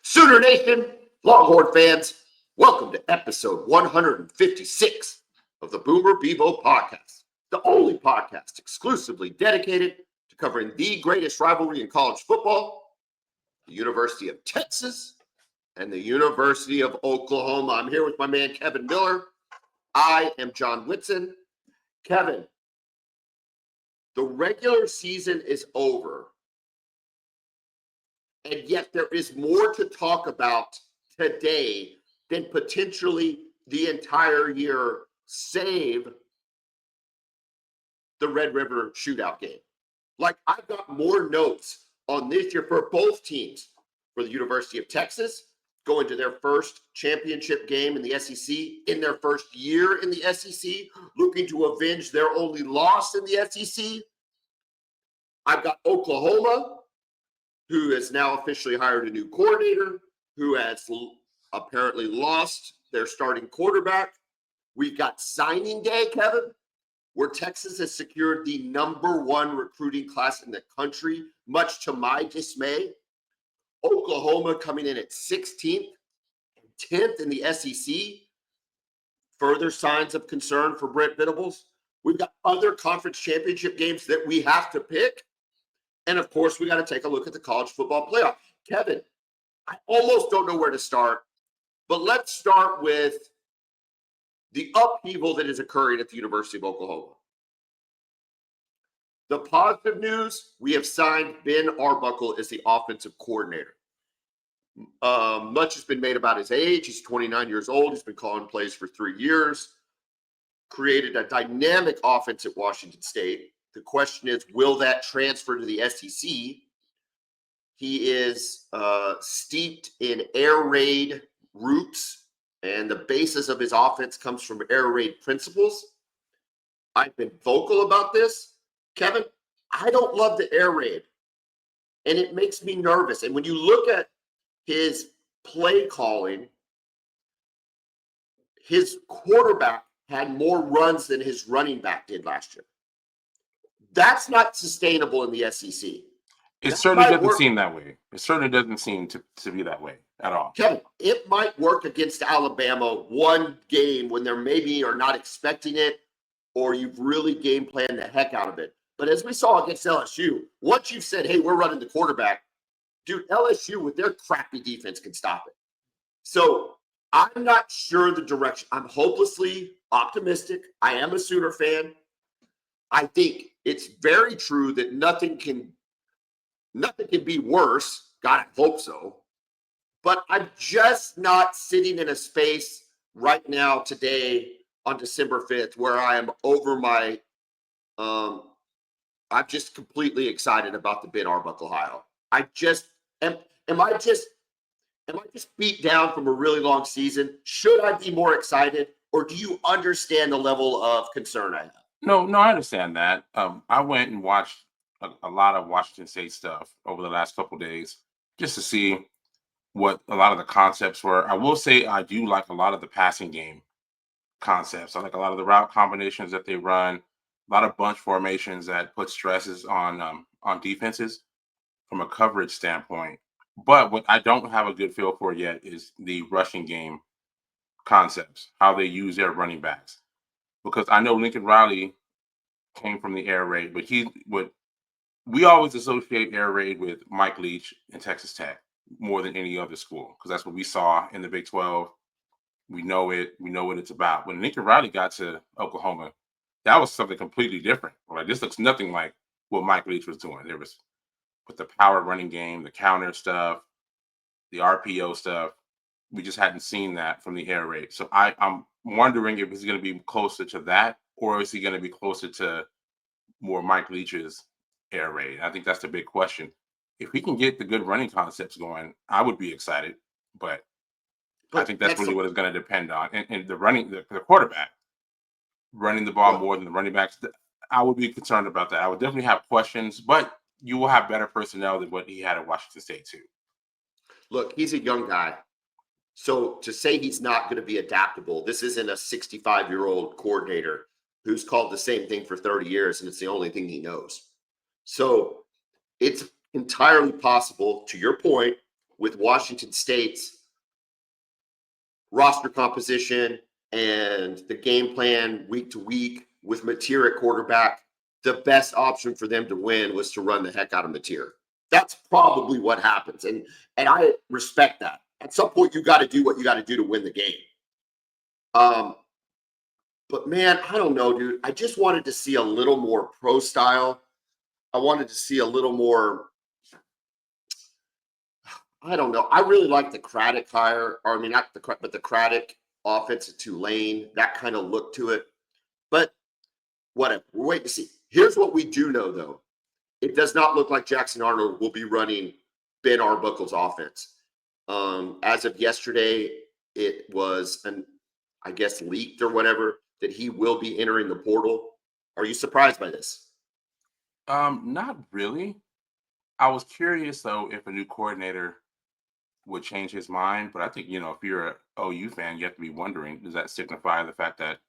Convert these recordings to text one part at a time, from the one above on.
Sooner Nation, Longhorn fans, welcome to episode 156 of the Bevo Podcast, the only podcast exclusively dedicated to covering the greatest rivalry in college football, the University of Texas and the University of Oklahoma. I'm here with my man, Kevin Miller. I am John Whitson. Kevin, the regular season is over. And yet there is more to talk about today than potentially the entire year, save the Red River shootout game. Like, I've got more notes on this year for both teams. For the University of Texas, going to their first championship game in the SEC, in their first year in the SEC, looking to avenge their only loss in the SEC. I've got Oklahoma, who has now officially hired a new coordinator, who has apparently lost their starting quarterback. We've got signing day, Kevin, where Texas has secured the #1 recruiting class in the country, much to my dismay. Oklahoma coming in at 16th and 10th in the SEC. Further signs of concern for Brent Venables. We've got other conference championship games that we have to pick. And of course, we got to take a look at the college football playoff. Kevin, I almost don't know where to start, but let's start with the upheaval that is occurring at the University of Oklahoma. The positive news, we have signed Ben Arbuckle as the offensive coordinator. Much has been made about his age. He's 29 years old. He's been calling plays for 3 years. Created a dynamic offense at Washington State. The question is, will that transfer to the SEC? He is steeped in air raid roots, and the basis of his offense comes from air raid principles. I've been vocal about this. Kevin, I don't love the air raid, and it makes me nervous. And when you look at his play calling, his quarterback had more runs than his running back did last year. That's not sustainable in the SEC. It certainly doesn't seem that way. It certainly doesn't seem to be that way at all. Kevin, it might work against Alabama one game when they're maybe are not expecting it, or you've really game planned the heck out of it. But as we saw against LSU, once you've said, hey, we're running the quarterback, dude, LSU with their crappy defense can stop it. So I'm not sure the direction. I'm hopelessly optimistic. I am a Sooner fan. I think it's very true that nothing can be worse. God, I hope so. But I'm just not sitting in a space right now today on December 5th where I am over my I'm just completely excited about the Ben Arbuckle hire. I just am I just beat down from a really long season? Should I be more excited, or do you understand the level of concern I have? No, I understand that. I went and watched a lot of Washington State stuff over the last couple of days just to see what a lot of the concepts were. I will say I do like a lot of the passing game concepts. I like a lot of the route combinations that they run, a lot of bunch formations that put stresses on defenses from a coverage standpoint. But what I don't have a good feel for yet is the rushing game concepts, how they use their running backs. Because I know Lincoln Riley came from the air raid, but we always associate air raid with Mike Leach and Texas Tech more than any other school, because that's what we saw in the Big 12. We know it. We know what it's about. When Lincoln Riley got to Oklahoma, that was something completely different. Like, this looks nothing like what Mike Leach was doing. There was with the power running game, the counter stuff, the RPO stuff. We just hadn't seen that from the air raid. So I'm wondering if he's going to be closer to that, or is he going to be closer to more Mike Leach's air raid? I think that's the big question. If he can get the good running concepts going, I would be excited. But I think that's really what it's going to depend on. And the quarterback running the ball more than the running backs, I would be concerned about that. I would definitely have questions, but you will have better personnel than what he had at Washington State too. Look, he's a young guy. So to say he's not going to be adaptable, this isn't a 65-year-old coordinator who's called the same thing for 30 years, and it's the only thing he knows. So it's entirely possible, to your point, with Washington State's roster composition and the game plan week to week with Mateer at quarterback, the best option for them to win was to run the heck out of Mateer. That's probably what happens. And I respect that. At some point, you got to do what you got to do to win the game. But man, I don't know, dude. I just wanted to see a little more pro style. I wanted to see a little more, I don't know. I really like the Craddock hire, or I mean, not the, but the Craddock offense at Tulane, that kind of look to it. But whatever, we're waiting to see. Here's what we do know, though. It does not look like Jackson Arnold will be running Ben Arbuckle's offense. As of yesterday, it was, I guess, leaked or whatever, that he will be entering the portal. Are you surprised by this? Not really. I was curious, though, if a new coordinator would change his mind. But I think, if you're an OU fan, you have to be wondering, does that signify the fact that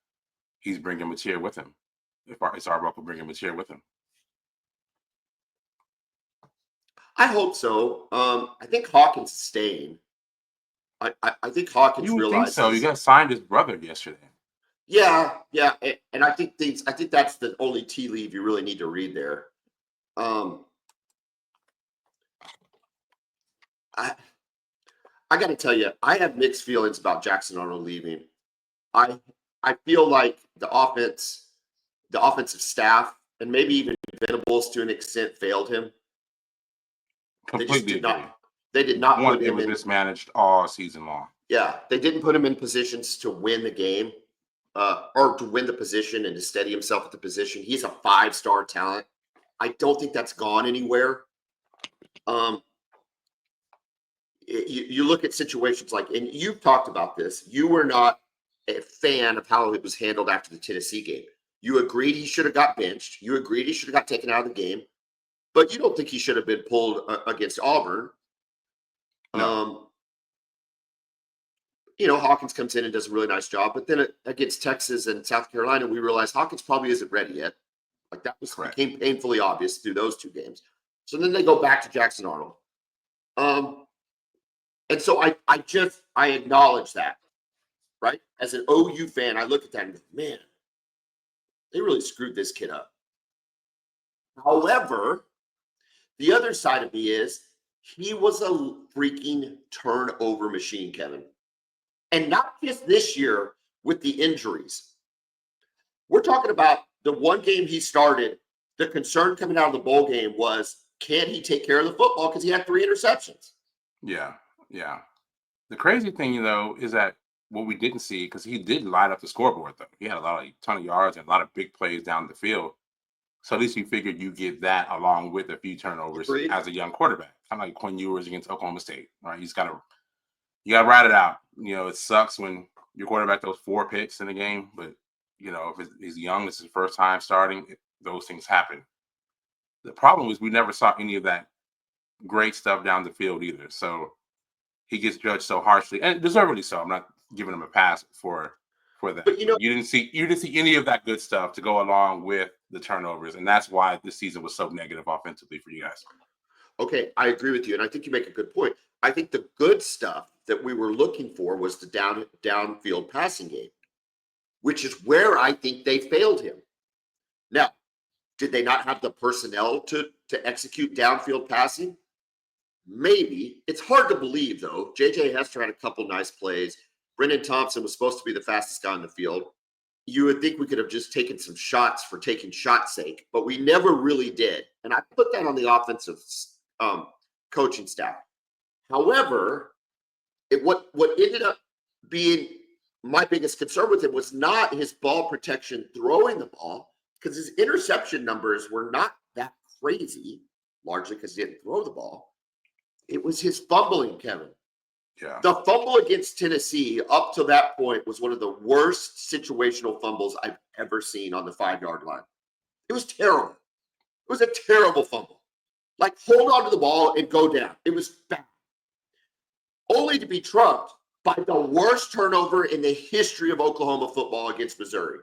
he's bringing Mateer with him? Is Arbuckle bringing Mateer with him? I hope so. I think Hawkins is staying. I think Hawkins You would realizes. think so. You got signed his brother yesterday. Yeah, and I think that's the only tea leaf you really need to read there. I got to tell you, I have mixed feelings about Jackson Arnold leaving. I feel like the offensive staff, and maybe even Venables to an extent, failed him. Completely agree. They did not put him was in, mismanaged all season long. Yeah, they didn't put him in positions to win the game, or to win the position and to steady himself at the position. He's a 5-star talent. I don't think that's gone anywhere. You look at situations like, and you've talked about this, you were not a fan of how it was handled after the Tennessee game. You agreed he should have got benched. You agreed he should have got taken out of the game. But you don't think he should have been pulled against Auburn. No. Hawkins comes in and does a really nice job. But then against Texas and South Carolina, we realized Hawkins probably isn't ready yet. Like that became painfully obvious through those two games. So then they go back to Jackson Arnold. And so I acknowledge that, right? As an OU fan, I look at that and go, man, they really screwed this kid up. However, the other side of me is he was a freaking turnover machine, Kevin. And not just this year with the injuries. We're talking about the one game he started, the concern coming out of the bowl game was, can he take care of the football? Because he had 3 interceptions. Yeah. The crazy thing, though, is that what we didn't see, because he did light up the scoreboard, though. He had a ton of yards and a lot of big plays down the field. So at least you figured you get that along with a few turnovers as a young quarterback. Kind of like Quinn Ewers against Oklahoma State, right? You got to ride it out. It sucks when your quarterback throws 4 picks in a game, but if he's young, this is his first time starting, those things happen. The problem was we never saw any of that great stuff down the field either. So he gets judged so harshly, and deservedly so. I'm not giving him a pass for that. But you didn't see any of that good stuff to go along with the turnovers, and that's why this season was so negative offensively for you guys. Okay, I agree with you, and I think you make a good point. I think the good stuff that we were looking for was the downfield passing game, which is where I think they failed him. Now, did they not have the personnel to execute downfield passing? Maybe. It's hard to believe, though. J.J. Hester had a couple nice plays. Brendan Thompson was supposed to be the fastest guy on the field. You would think we could have just taken some shots for taking shots' sake, but we never really did. And I put that on the offensive coaching staff. However, what ended up being my biggest concern with him was not his ball protection throwing the ball, because his interception numbers were not that crazy, largely because he didn't throw the ball. It was his fumbling, Kevin. Yeah. The fumble against Tennessee up to that point was one of the worst situational fumbles I've ever seen on the 5-yard line. It was terrible. It was a terrible fumble. Like, hold on to the ball and go down. It was bad. Only to be trumped by the worst turnover in the history of Oklahoma football against Missouri.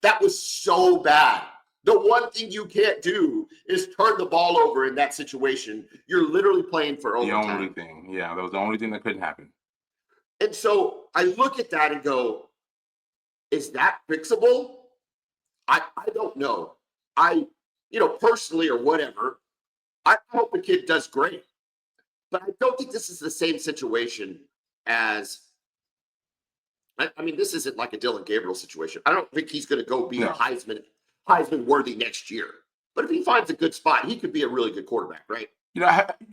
That was so bad. The one thing you can't do is turn the ball over in that situation. You're literally playing for The only overtime. thing. Yeah, that was the only thing that couldn't happen. And so I look at that and go, is that fixable? I don't know. Personally or whatever, I hope the kid does great. But I don't think this is the same situation as, this isn't like a Dylan Gabriel situation. I don't think he's going to go be No. Heisman worthy next year. But if he finds a good spot, he could be a really good quarterback, right?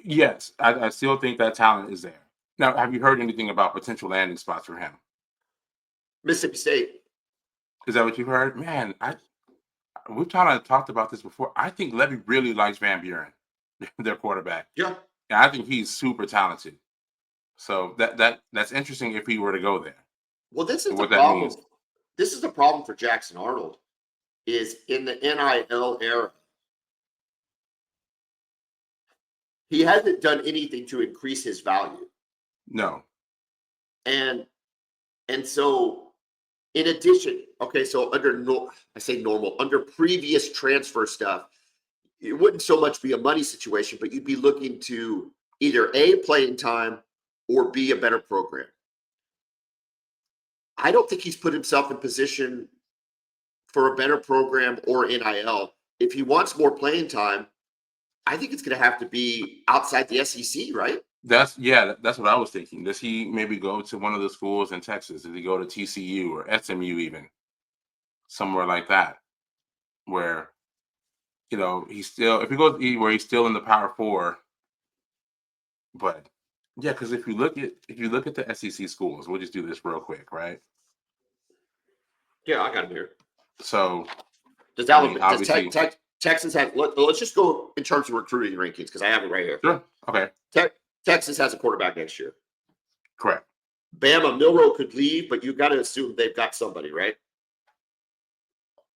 Yes, I still think that talent is there. Now, have you heard anything about potential landing spots for him? Mississippi State. Is that what you've heard? Man, we've kind of talked about this before. I think Levy really likes Van Buren, their quarterback. Yeah. And I think he's super talented. So that's interesting if he were to go there. Well, this is the What that problem. means. This is the problem for Jackson Arnold, is in the NIL era, he hasn't done anything to increase his value. No. And so in addition, okay, so under previous transfer stuff, it wouldn't so much be a money situation, but you'd be looking to either A, playing time, or B, a better program. I don't think he's put himself in position for a better program or NIL. If he wants more playing time, I think it's going to have to be outside the SEC, right? That's what I was thinking. Does he maybe go to one of the schools in Texas? Does he go to TCU or SMU even? Somewhere like that, where he's still, if he goes where he's still in the Power Four. But yeah, because if you look at the SEC schools, we'll just do this real quick, right? Yeah, I got him here. So does Texas have? Let's just go in terms of recruiting rankings because I have it right here. Sure. Okay. Texas has a quarterback next year. Correct. Bama, Milroe could leave, but you got to assume they've got somebody, right?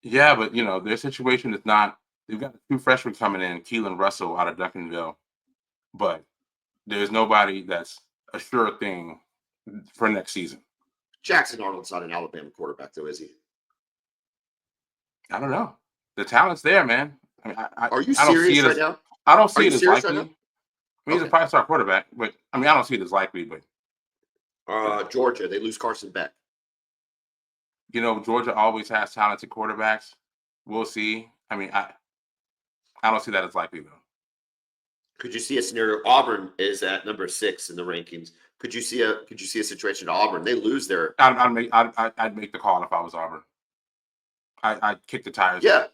Yeah, but their situation is not. They've got 2 freshmen coming in, Keelan Russell out of Duncanville, but there's nobody that's a sure thing for next season. Jackson Arnold's not an Alabama quarterback, though, is he? I don't know. The talent's there, man. Are you serious right now? I don't see it as likely. Right, he's a 5-star quarterback, but I don't see it as likely. But Georgia, they lose Carson Beck. Georgia always has talented quarterbacks. We'll see. I don't see that as likely though. Could you see a scenario? Auburn is at number 6 in the rankings. Could you see a situation at Auburn? They lose their. I'd make the call if I was Auburn. I'd kick the tires. Yeah,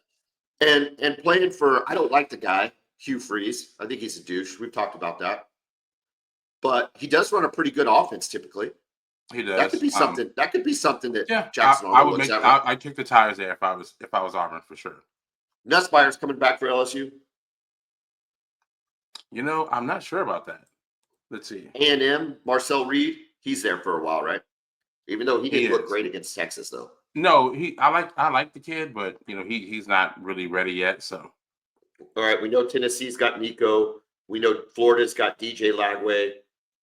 and playing for, I don't like the guy Hugh Freeze. I think he's a douche. We've talked about that, but he does run a pretty good offense typically. He does. That could be something. That could be something that Jackson Arnold looks at. I'd kick the tires there if I was Auburn for sure. Nussmeier's coming back for LSU. I'm not sure about that. Let's see. A&M, Marcel Reed, he's there for a while, right? Even though he didn't look great against Texas, though. No, I like the kid, but he's not really ready yet. So, all right, we know Tennessee's got Nico. We know Florida's got DJ Lagway.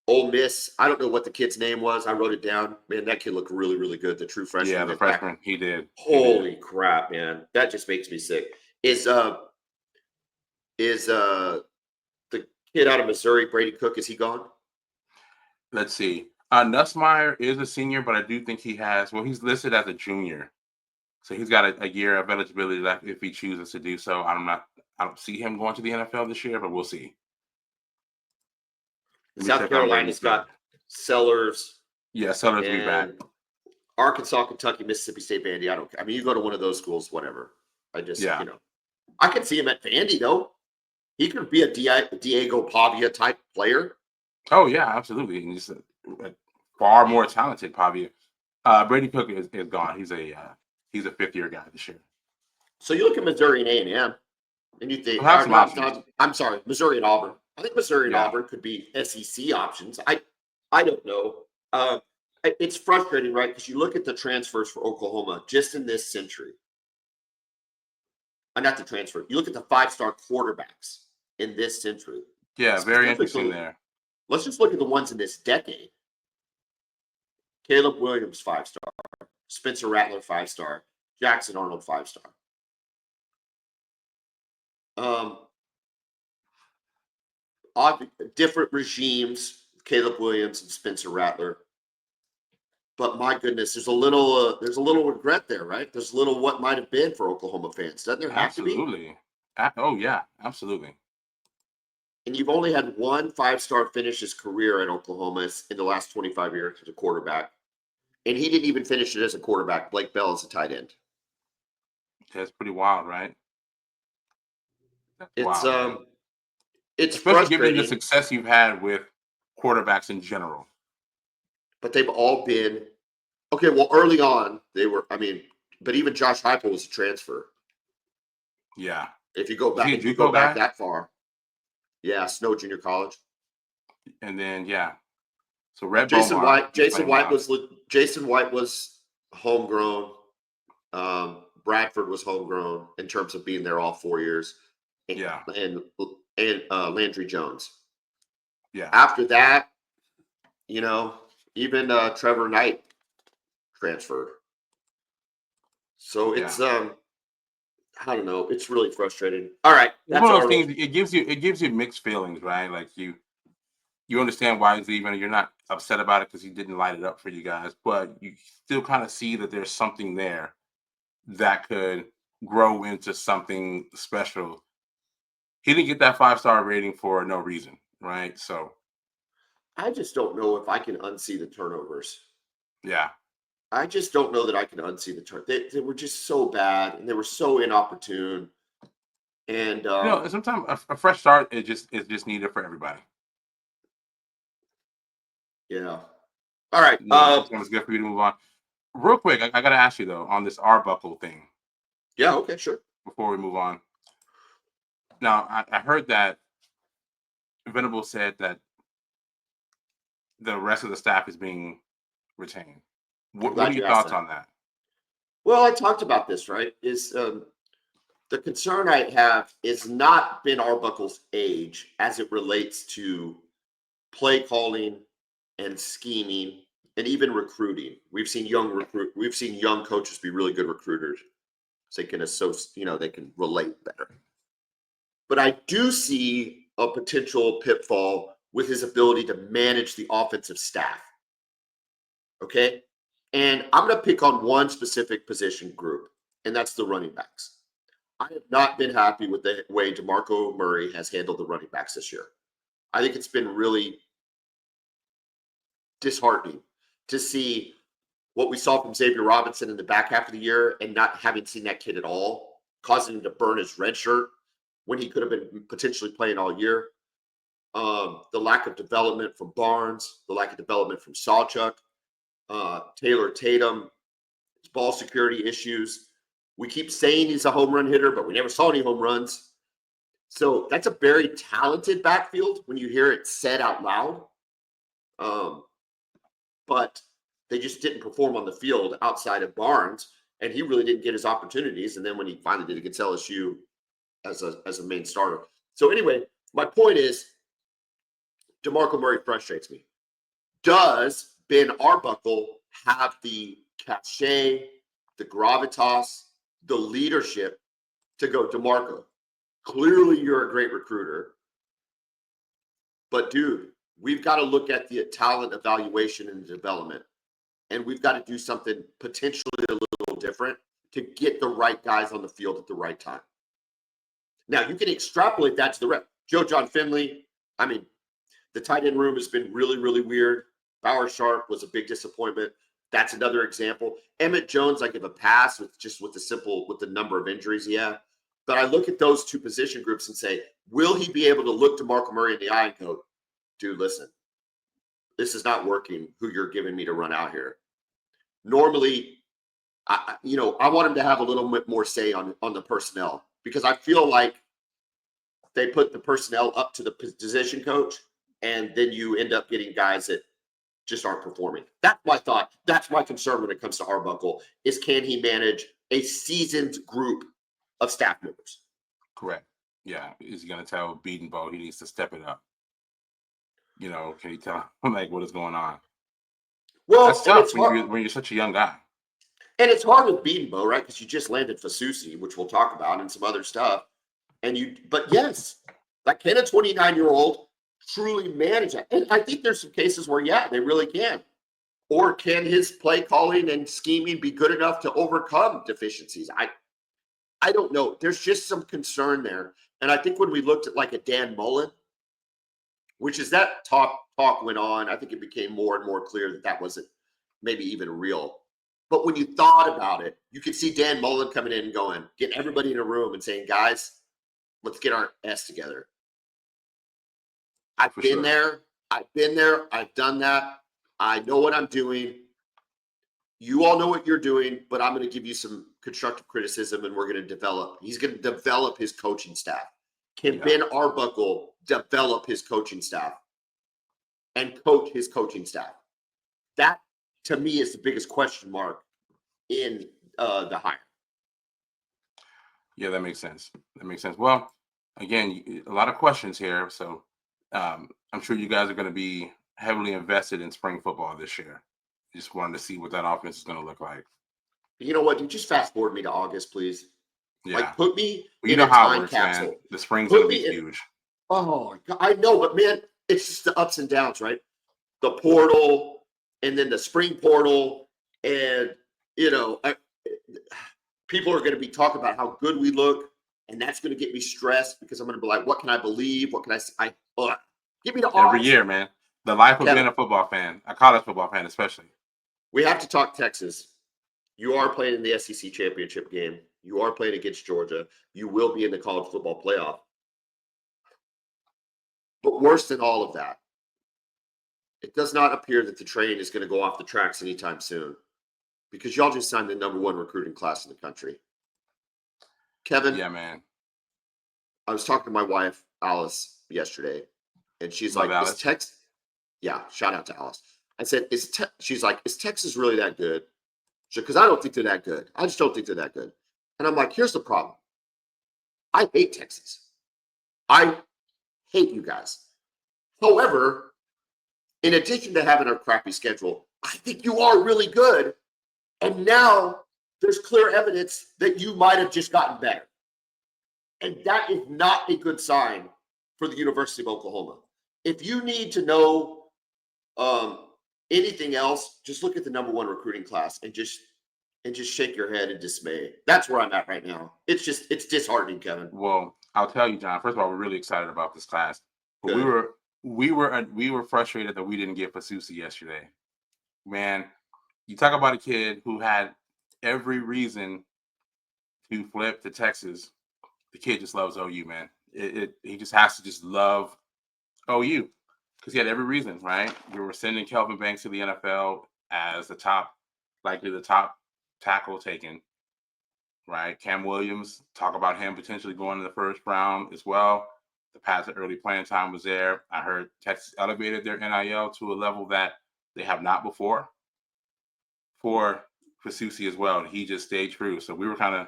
Ole Miss, I don't know what the kid's name was. I wrote it down. Man, that kid looked really, really good. The true freshman. Yeah, the freshman. He did. Holy crap, man! That just makes me sick. Is the kid out of Missouri, Brady Cook? Is he gone? Let's see. Nussmeier is a senior, but I do think he has. Well, he's listed as a junior, so he's got a year of eligibility left if he chooses to do so. I don't see him going to the NFL this year, but we'll see. South Carolina's got Sellers. Yeah, Sellers will be back. Arkansas, Kentucky, Mississippi State, Vandy. I don't care. You go to one of those schools, whatever. I can see him at Vandy though. He could be a Diego Pavia type player. Oh yeah, absolutely. And he's a far more talented Pavia. Brady Cook is gone. He's a 5th-year guy this year. So you look at Missouri and A&M, and you think, I'm sorry, Missouri and Auburn. I think Missouri and Auburn could be SEC options. I don't know. It's frustrating, right? Because you look at the transfers for Oklahoma just in this century. Not the transfer. You look at the 5-star quarterbacks in this century. Yeah, very interesting there. Let's just look at the ones in this decade. Caleb Williams, 5-star. Spencer Rattler, 5-star. Jackson Arnold, 5-star. Um, different regimes, Caleb Williams and Spencer Rattler. But my goodness, there's a little regret there, right? There's a little what might have been for Oklahoma fans. Doesn't there have to be? Absolutely. Oh yeah, absolutely. And you've only had one 5-star finish his career at Oklahoma in the last 25 years as a quarterback. And he didn't even finish it as a quarterback. Blake Bell is a tight end. That's pretty wild, right? That's It's wild, man. it's Especially given the frustrating, success you've had with quarterbacks in general. but they've all been okay. Well, early on, they were, but even Josh Heupel was a transfer. Yeah. If you go Was back, he a if you go JUCO back guy? that far, yeah, Snow Junior College. And then yeah. So Red Jason Beaumont, White. he's Jason playing White well. was Jason White was homegrown. Bradford was homegrown in terms of being there all 4 years. Yeah. And Landry Jones. Yeah. After that, even Trevor Knight transferred. So it's I don't know. It's really frustrating. All right, It's that's one of those our things. It gives you mixed feelings, right? Like you understand why he's leaving. You're not upset about it because he didn't light it up for you guys, but you still kind of see that there's something there that could grow into something special. He didn't get that 5-star rating for no reason, right? So I just don't know if I can unsee the turnovers. yeah, I just don't know that I can unsee the turn. They were just so bad and they were so inopportune. And sometimes a fresh start is just needed for everybody. yeah. All right. Sometimes it's good for you to move on. Real quick, I got to ask you though on this Arbuckle thing Yeah. Okay. Sure. before we move on. Now I heard that Venable said that the rest of the staff is being retained. I'm What are glad your you asked thoughts that. on that? Well, I talked about this, right? Is the concern I have is not Ben Arbuckle's age as it relates to play calling and scheming and even recruiting. We've seen young coaches be really good recruiters. So they can they can relate better. But I do see a potential pitfall with his ability to manage the offensive staff. Okay. And I'm going to pick on one specific position group, and that's the running backs. I have not been happy with the way DeMarco Murray has handled the running backs this year. I think it's been really disheartening to see what we saw from Xavier Robinson in the back half of the year and not having seen that kid at all, causing him to burn his red shirt when he could have been potentially playing all year. The lack of development from Barnes, the lack of development from Sawchuk, Taylor Tatum, his ball security issues. We keep saying he's a home run hitter, but we never saw any home runs. So that's a very talented backfield when you hear it said out loud. But they just didn't perform on the field outside of Barnes, and he really didn't get his opportunities. And then when he finally did against LSU as a main starter. So anyway, my point is DeMarco Murray frustrates me. Does Ben Arbuckle have the cachet, the gravitas, the leadership to go, DeMarco? Clearly, you're a great recruiter. But, dude, we've got to look at the talent evaluation and development. And we've got to do something potentially a little different to get the right guys on the field at the right time. Now, you can extrapolate that to the rest. Joe John Finley, the tight end room has been really, really weird. Bauer Sharp was a big disappointment. That's another example. Emmett Jones, I give a pass with the number of injuries he had. But I look at those two position groups and say, will he be able to look DeMarco Murray in the eye and go, dude, listen, this is not working, who you're giving me to run out here. Normally, I want him to have a little bit more say on the personnel, because I feel like they put the personnel up to the position coach, and then you end up getting guys that just aren't performing. That's my thought. That's my concern when it comes to Arbuckle, is can he manage a seasoned group of staff members? Correct. Yeah. Is he going to tell Beatonbow he needs to step it up? Can you tell him like what is going on? Well, that's tough when you're such a young guy. And it's hard with Beatonbow, right? Because you just landed Fasusi, which we'll talk about, and some other stuff. But yes, like, can a 29-year-old truly manage that? And I think there's some cases where, yeah, they really can. Or can his play calling and scheming be good enough to overcome deficiencies? I don't know. There's just some concern there. And I think when we looked at like a Dan Mullen, which is that talk went on, I think it became more and more clear that that wasn't maybe even real. But when you thought about it, you could see Dan Mullen coming in and going, getting everybody in a room and saying, guys, let's get our S together. I've been there. I've done that. I know what I'm doing. You all know what you're doing, but I'm going to give you some constructive criticism, and we're going to develop. He's going to develop his coaching staff. Can Ben Arbuckle develop his coaching staff and coach his coaching staff? That, to me, is the biggest question mark in the hire. Yeah, that makes sense. Well, again, a lot of questions here. So I'm sure you guys are going to be heavily invested in spring football this year. Just wanted to see what that offense is going to look like. You know what? You just fast forward me to August, please. Yeah. Like, put me well, you in know a how time it works, capsule. man. The spring's going to be huge. Oh, I know, but man, it's just the ups and downs, right? The portal, and then the spring portal, and people are going to be talking about how good we look, and that's going to get me stressed because I'm going to be like, what can I believe? What can I say? Give me the odds. Every year, man. The life of being a football fan, a college football fan especially. We have to talk Texas. You are playing in the SEC championship game. You are playing against Georgia. You will be in the college football playoff. But worse than all of that, it does not appear that the train is going to go off the tracks anytime soon, because y'all just signed the #1 recruiting class in the country. Kevin. Yeah, man. I was talking to my wife, Alice, yesterday, and she's like, Alice. is Texas? Yeah, shout out to Alice. I said, she's like, is Texas really that good? Because I don't think they're that good. I just don't think they're that good. And I'm like, here's the problem. I hate Texas. I hate you guys. However, in addition to having a crappy schedule, I think you are really good. And now there's clear evidence that you might have just gotten better. And that is not a good sign for the University of Oklahoma. If you need to know anything else, just look at the #1 recruiting class and just shake your head in dismay. That's where I'm at right now. It's disheartening, Kevin. Well, I'll tell you, John. First of all, we're really excited about this class. But we were frustrated that we didn't get Fasusi yesterday. Man, you talk about a kid who had every reason to flip to Texas. The kid just loves OU, man. He just has to just love OU because he had every reason, right? We were sending Kelvin Banks to the NFL as likely the top tackle taken, right? Cam Williams, talk about him potentially going in the first round as well. The path to early playing time was there. I heard Texas elevated their NIL to a level that they have not before for Fasusi as well. And he just stayed true. So we were kind of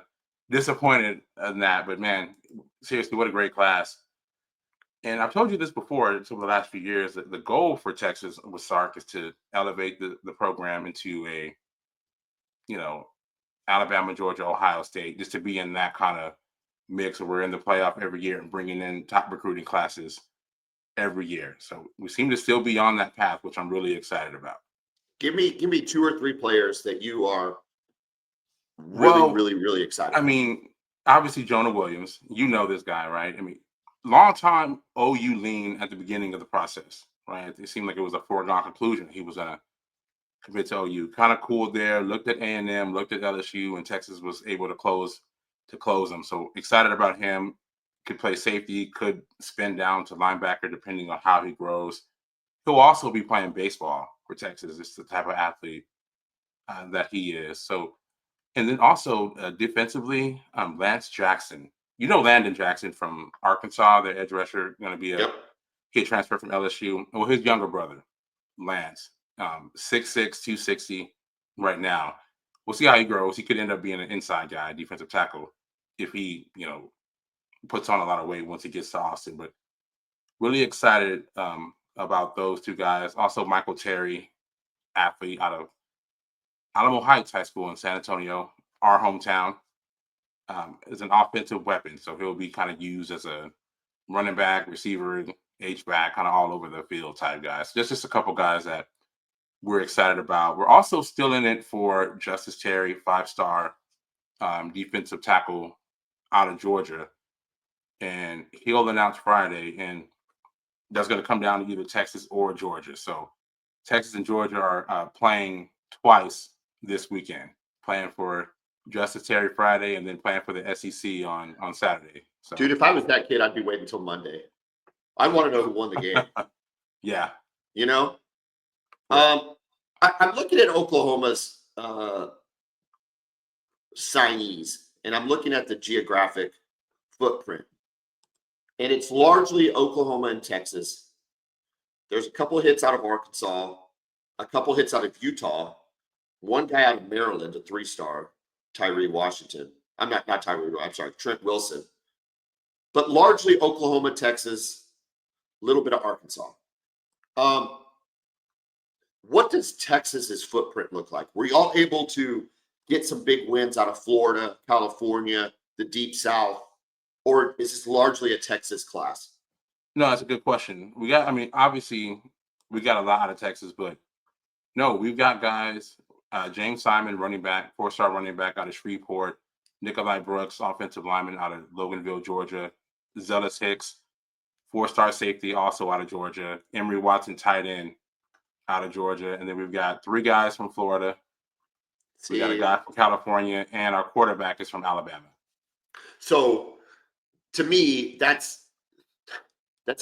disappointed in that. But man, seriously, what a great class. And I've told you this before, over the last few years, that the goal for Texas with Sark is to elevate the program into a, Alabama, Georgia, Ohio State, just to be in that kind of mix where we're in the playoff every year and bringing in top recruiting classes every year. So we seem to still be on that path, which I'm really excited about. Give me 2 or 3 players that you are really excited about. I mean, obviously Jonah Williams, you know this guy, right? I mean, long time OU lean at the beginning of the process, right? It seemed like it was a foregone conclusion. He was going to commit to OU. Kind of cool there. Looked at A&M, looked at LSU, and Texas was able to close them. So excited about him. Could play safety, could spin down to linebacker depending on how he grows. He'll also be playing baseball for Texas. It's the type of athlete that he is. So, and then also defensively, Lance Jackson. You know Landon Jackson from Arkansas, the edge rusher, going to be a kid transfer from LSU. Well, his younger brother, Lance, 6'6", 260 right now. We'll see how he grows. He could end up being an inside guy, defensive tackle, if he, puts on a lot of weight once he gets to Austin. But really excited about those 2 guys. Also, Michael Terry, athlete out of Alamo Heights High School in San Antonio, our hometown. is an offensive weapon. So he'll be kind of used as a running back, receiver, H-back, kind of all over the field type guys. Just a couple guys that we're excited about. We're also still in it for Justice Terry, 5-star defensive tackle out of Georgia. And he'll announce Friday, and that's going to come down to either Texas or Georgia. So Texas and Georgia are playing twice this weekend, playing for Justice Terry Friday and then playing for the SEC on Saturday. So, Dude, if I was that kid, I'd be waiting until Monday. I want to know who won the game. Yeah. You know? I'm looking at Oklahoma's signees, and I'm looking at the geographic footprint. And it's largely Oklahoma and Texas. There's a couple of hits out of Arkansas, a couple of hits out of Utah, one guy out of Maryland, a 3-star, Tyree Washington. I'm not Tyree, I'm sorry, Trent Wilson. But largely Oklahoma, Texas, a little bit of Arkansas. What does Texas's footprint look like? Were y'all able to get some big wins out of Florida, California, the Deep South, or is this largely a Texas class? No, that's a good question. Obviously, we got a lot out of Texas, but no, we've got guys. James Simon, running back, 4-star running back out of Shreveport. Nikolai Brooks, offensive lineman out of Loganville, Georgia. Zealous Hicks, 4-star safety, also out of Georgia. Emory Watson, tight end, out of Georgia. And then we've got 3 guys from Florida. We got a guy from California, and our quarterback is from Alabama. So, to me, that's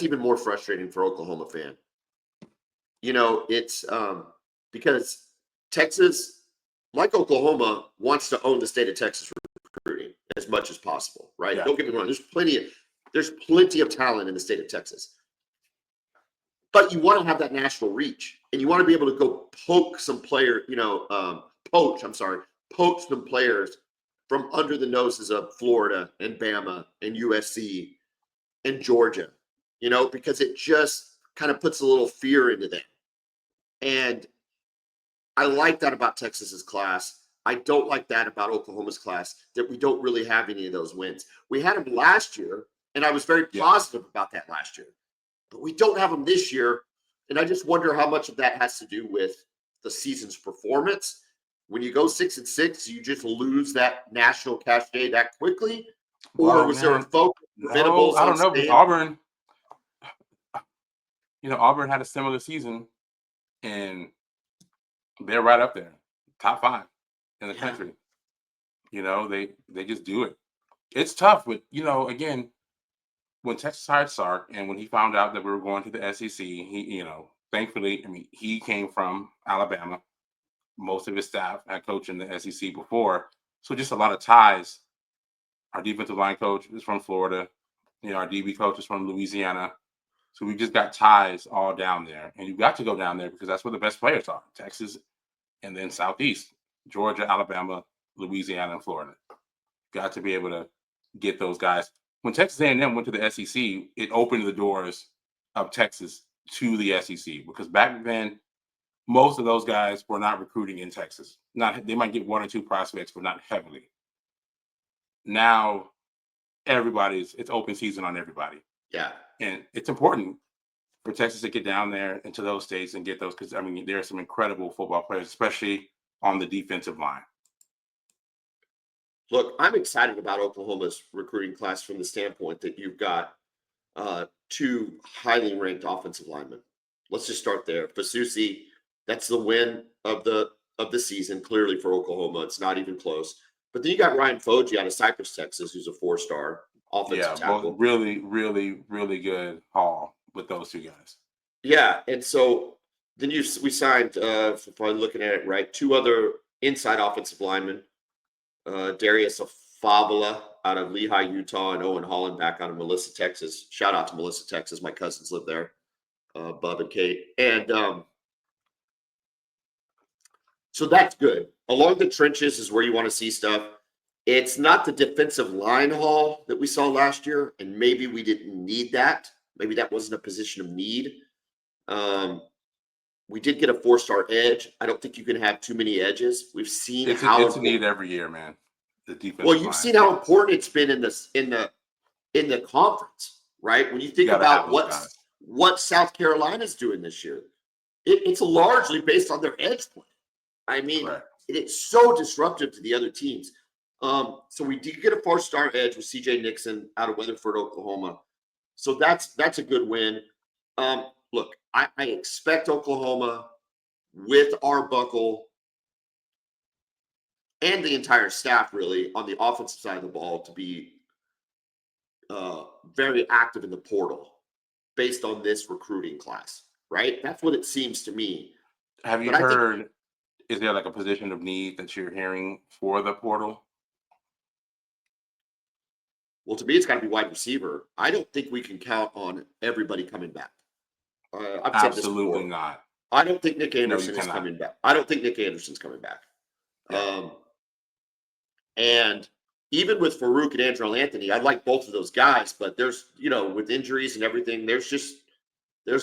even more frustrating for Oklahoma fan. You know, it's because Texas, like Oklahoma, wants to own the state of Texas recruiting as much as possible, right? Yeah. Don't get me wrong. There's plenty of talent in the state of Texas. But you want to have that national reach, and you want to be able to go poke some players from under the noses of Florida and Bama and USC and Georgia, because it just kind of puts a little fear into them. And I like that about Texas's class. I don't like that about Oklahoma's class, that we don't really have any of those wins. We had them last year, and I was very positive about that last year. But we don't have them this year, and I just wonder how much of that has to do with the season's performance. When you go 6-6, you just lose that national cachet that quickly, or was there a focus? No, I don't know. Because Auburn had a similar season, and they're right up there, top 5 in the country. They just do it. It's tough, but again, when Texas hired Sark and when he found out that we were going to the SEC, he, thankfully, he came from Alabama. Most of his staff had coached in the SEC before, so just a lot of ties. Our defensive line coach is from Florida. Our DB coach is from Louisiana. So we just got ties all down there. And you got to go down there because that's where the best players are. Texas and then Southeast. Georgia, Alabama, Louisiana, and Florida. Got to be able to get those guys. When Texas A&M went to the SEC, it opened the doors of Texas to the SEC. Because back then, most of those guys were not recruiting in Texas. They might get 1 or 2 prospects, but not heavily. Now, it's open season on everybody. Yeah. And it's important for Texas to get down there into those states and get those, because there are some incredible football players, especially on the defensive line. Look, I'm excited about Oklahoma's recruiting class from the standpoint that you've got 2 highly ranked offensive linemen. Let's just start there. Fasusi, that's the win of the season, clearly for Oklahoma. It's not even close. But then you got Ryan Foji out of Cypress, Texas, who's a 4-star offensive tackle. Really, really, really good haul with those 2 guys. Yeah, and so then we signed, if I'm looking at it right, 2 other inside offensive linemen. Darius Fabula out of Lehigh, Utah, and Owen Holland back out of Melissa, Texas. Shout out to Melissa, Texas. My cousins live there, Bub and Kate. And so that's good. Along the trenches is where you want to see stuff. It's not the defensive line haul that we saw last year, and maybe we didn't need that. Maybe that wasn't a position of need. We did get a 4-star edge. I don't think you can have too many edges. We've seen it's a need every year, man. the defensive Well, you've line. seen how important it's been in the conference, right? When you think gotta have about those guys. what South Carolina's doing this year, it's largely based on their edge play. I mean, Correct. it's so disruptive to the other teams. So we did get a 4-star edge with CJ Nixon out of Weatherford, Oklahoma. So that's a good win. Look, I expect Oklahoma with Arbuckle and the entire staff really on the offensive side of the ball to be very active in the portal based on this recruiting class, right? That's what it seems to me. Have you But I think, heard? Is there like a position of need that you're hearing for the portal? well, to me, it's got to be wide receiver. I don't think we can count on everybody coming back. I've said this Absolutely before. not. I don't think Nick No, you Anderson is cannot. coming back. I don't think Nick Anderson's coming back. Yeah. And even with Farouk and Andrew Anthony, I like both of those guys, but there's, with injuries and everything, there's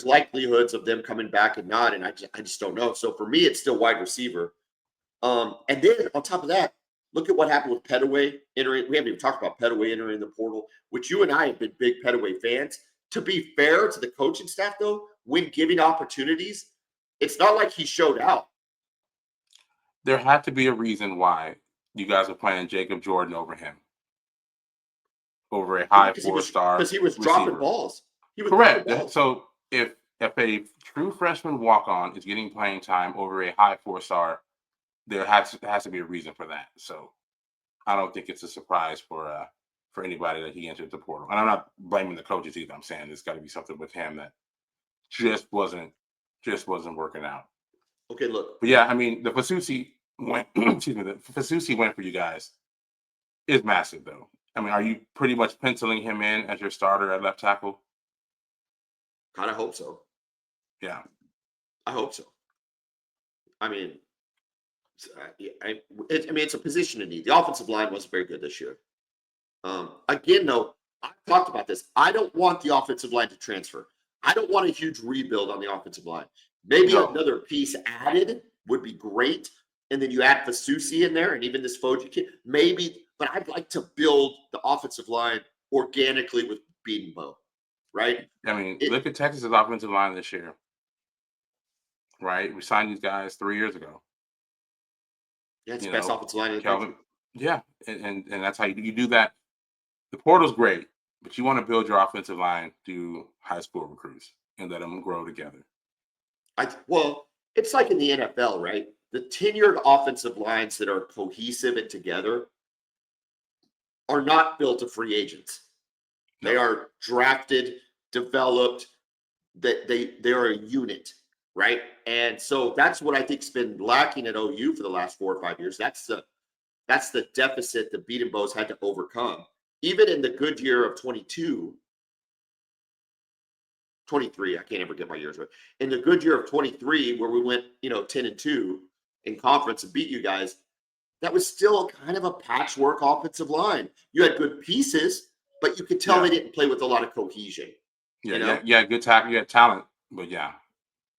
likelihoods of them coming back and not, and I just don't know. So for me, it's still wide receiver. And then on top of that, look at what happened with Petaway entering. We haven't even talked about Petaway entering the portal, which you and I have been big Petaway fans. To be fair to the coaching staff, though, when giving opportunities, it's not like he showed out. There had to be a reason why you guys are playing Jacob Jordan over him, over a high 4-star because he was receiver. dropping balls. He was Correct. dropping balls. So if a true freshman walk-on is getting playing time over a high 4-star, there has to be a reason for that. So I don't think it's a surprise for anybody that he entered the portal. And I'm not blaming the coaches either. I'm saying there's got to be something with him that just wasn't working out. Okay, look. But yeah, I mean, the Fasusi went. Excuse me, the Fasusi went for you guys is massive, though. I mean, are you pretty much penciling him in as your starter at left tackle? God, I hope so. Yeah, I hope so. I mean, it's a position in need. The offensive line wasn't very good this year. Again, though, I've talked about this. I don't want the offensive line to transfer. I don't want a huge rebuild on the offensive line. Maybe another piece added would be great. And then you add Fasusi in there and even this Foji kid. Maybe, but I'd like to build the offensive line organically with Bevo, right? I mean, look at Texas's offensive line this year, right? We signed these guys 3 years ago. Yeah, it's the best offensive line in the country. Yeah, and that's how you do that. The portal's great, but you want to build your offensive line through high school recruits and let them grow together. Well, it's like in the NFL, right? The tenured offensive lines that are cohesive and together are not built of free agents. No. They are drafted, developed, that they are a unit, right? And so that's what I think's been lacking at OU for the last 4 or 5 years. That's the deficit that Beat and Bows had to overcome. Even in the good year of 23, I can't ever get my years right. In the good year of 23, where we went, 10-2 in conference and beat you guys, that was still kind of a patchwork offensive line. You had good pieces, but you could tell they didn't play with a lot of cohesion. Yeah, good tackle. You had talent, but you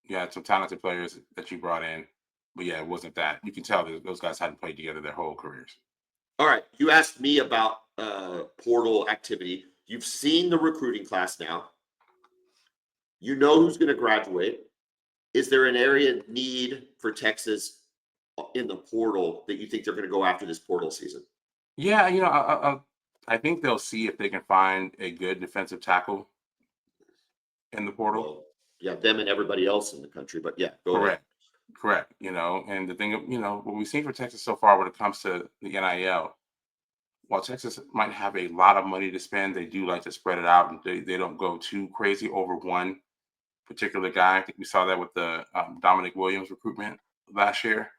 had some talented players that you brought in. But yeah, it wasn't that. You can tell that those guys hadn't played together their whole careers. All right. You asked me about portal activity. You've seen the recruiting class now. You know who's going to graduate. Is there an area of need for Texas in the portal that you think they're going to go after this portal season? Yeah, I think they'll see if they can find a good defensive tackle in the portal. Well, yeah, them and everybody else in the country. But yeah, go ahead. Correct. And the thing, what we've seen for Texas so far when it comes to the NIL, while Texas might have a lot of money to spend, they do like to spread it out, and they don't go too crazy over one particular guy. I think we saw that with the Dominic Williams recruitment last year.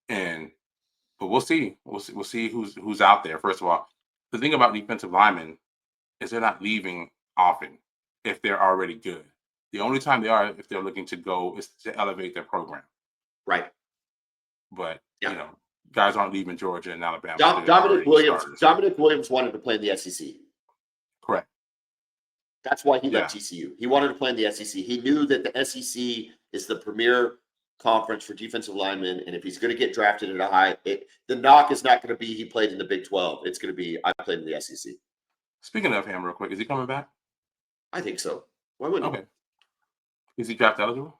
But we'll see. We'll see who's out there. First of all, the thing about defensive linemen is they're not leaving often if they're already good. The only time they are if they're looking to go is to elevate their program. Right. But guys aren't leaving Georgia and Alabama. Dominic Williams wanted to play in the SEC. Correct. That's why he left TCU. He wanted to play in the SEC. He knew that the SEC is the premier conference for defensive linemen, and if he's going to get drafted at a high, the knock is not going to be he played in the Big 12. It's going to be I played in the SEC. Speaking of him, real quick, is he coming back? I think so. Why wouldn't Okay. Is he draft eligible?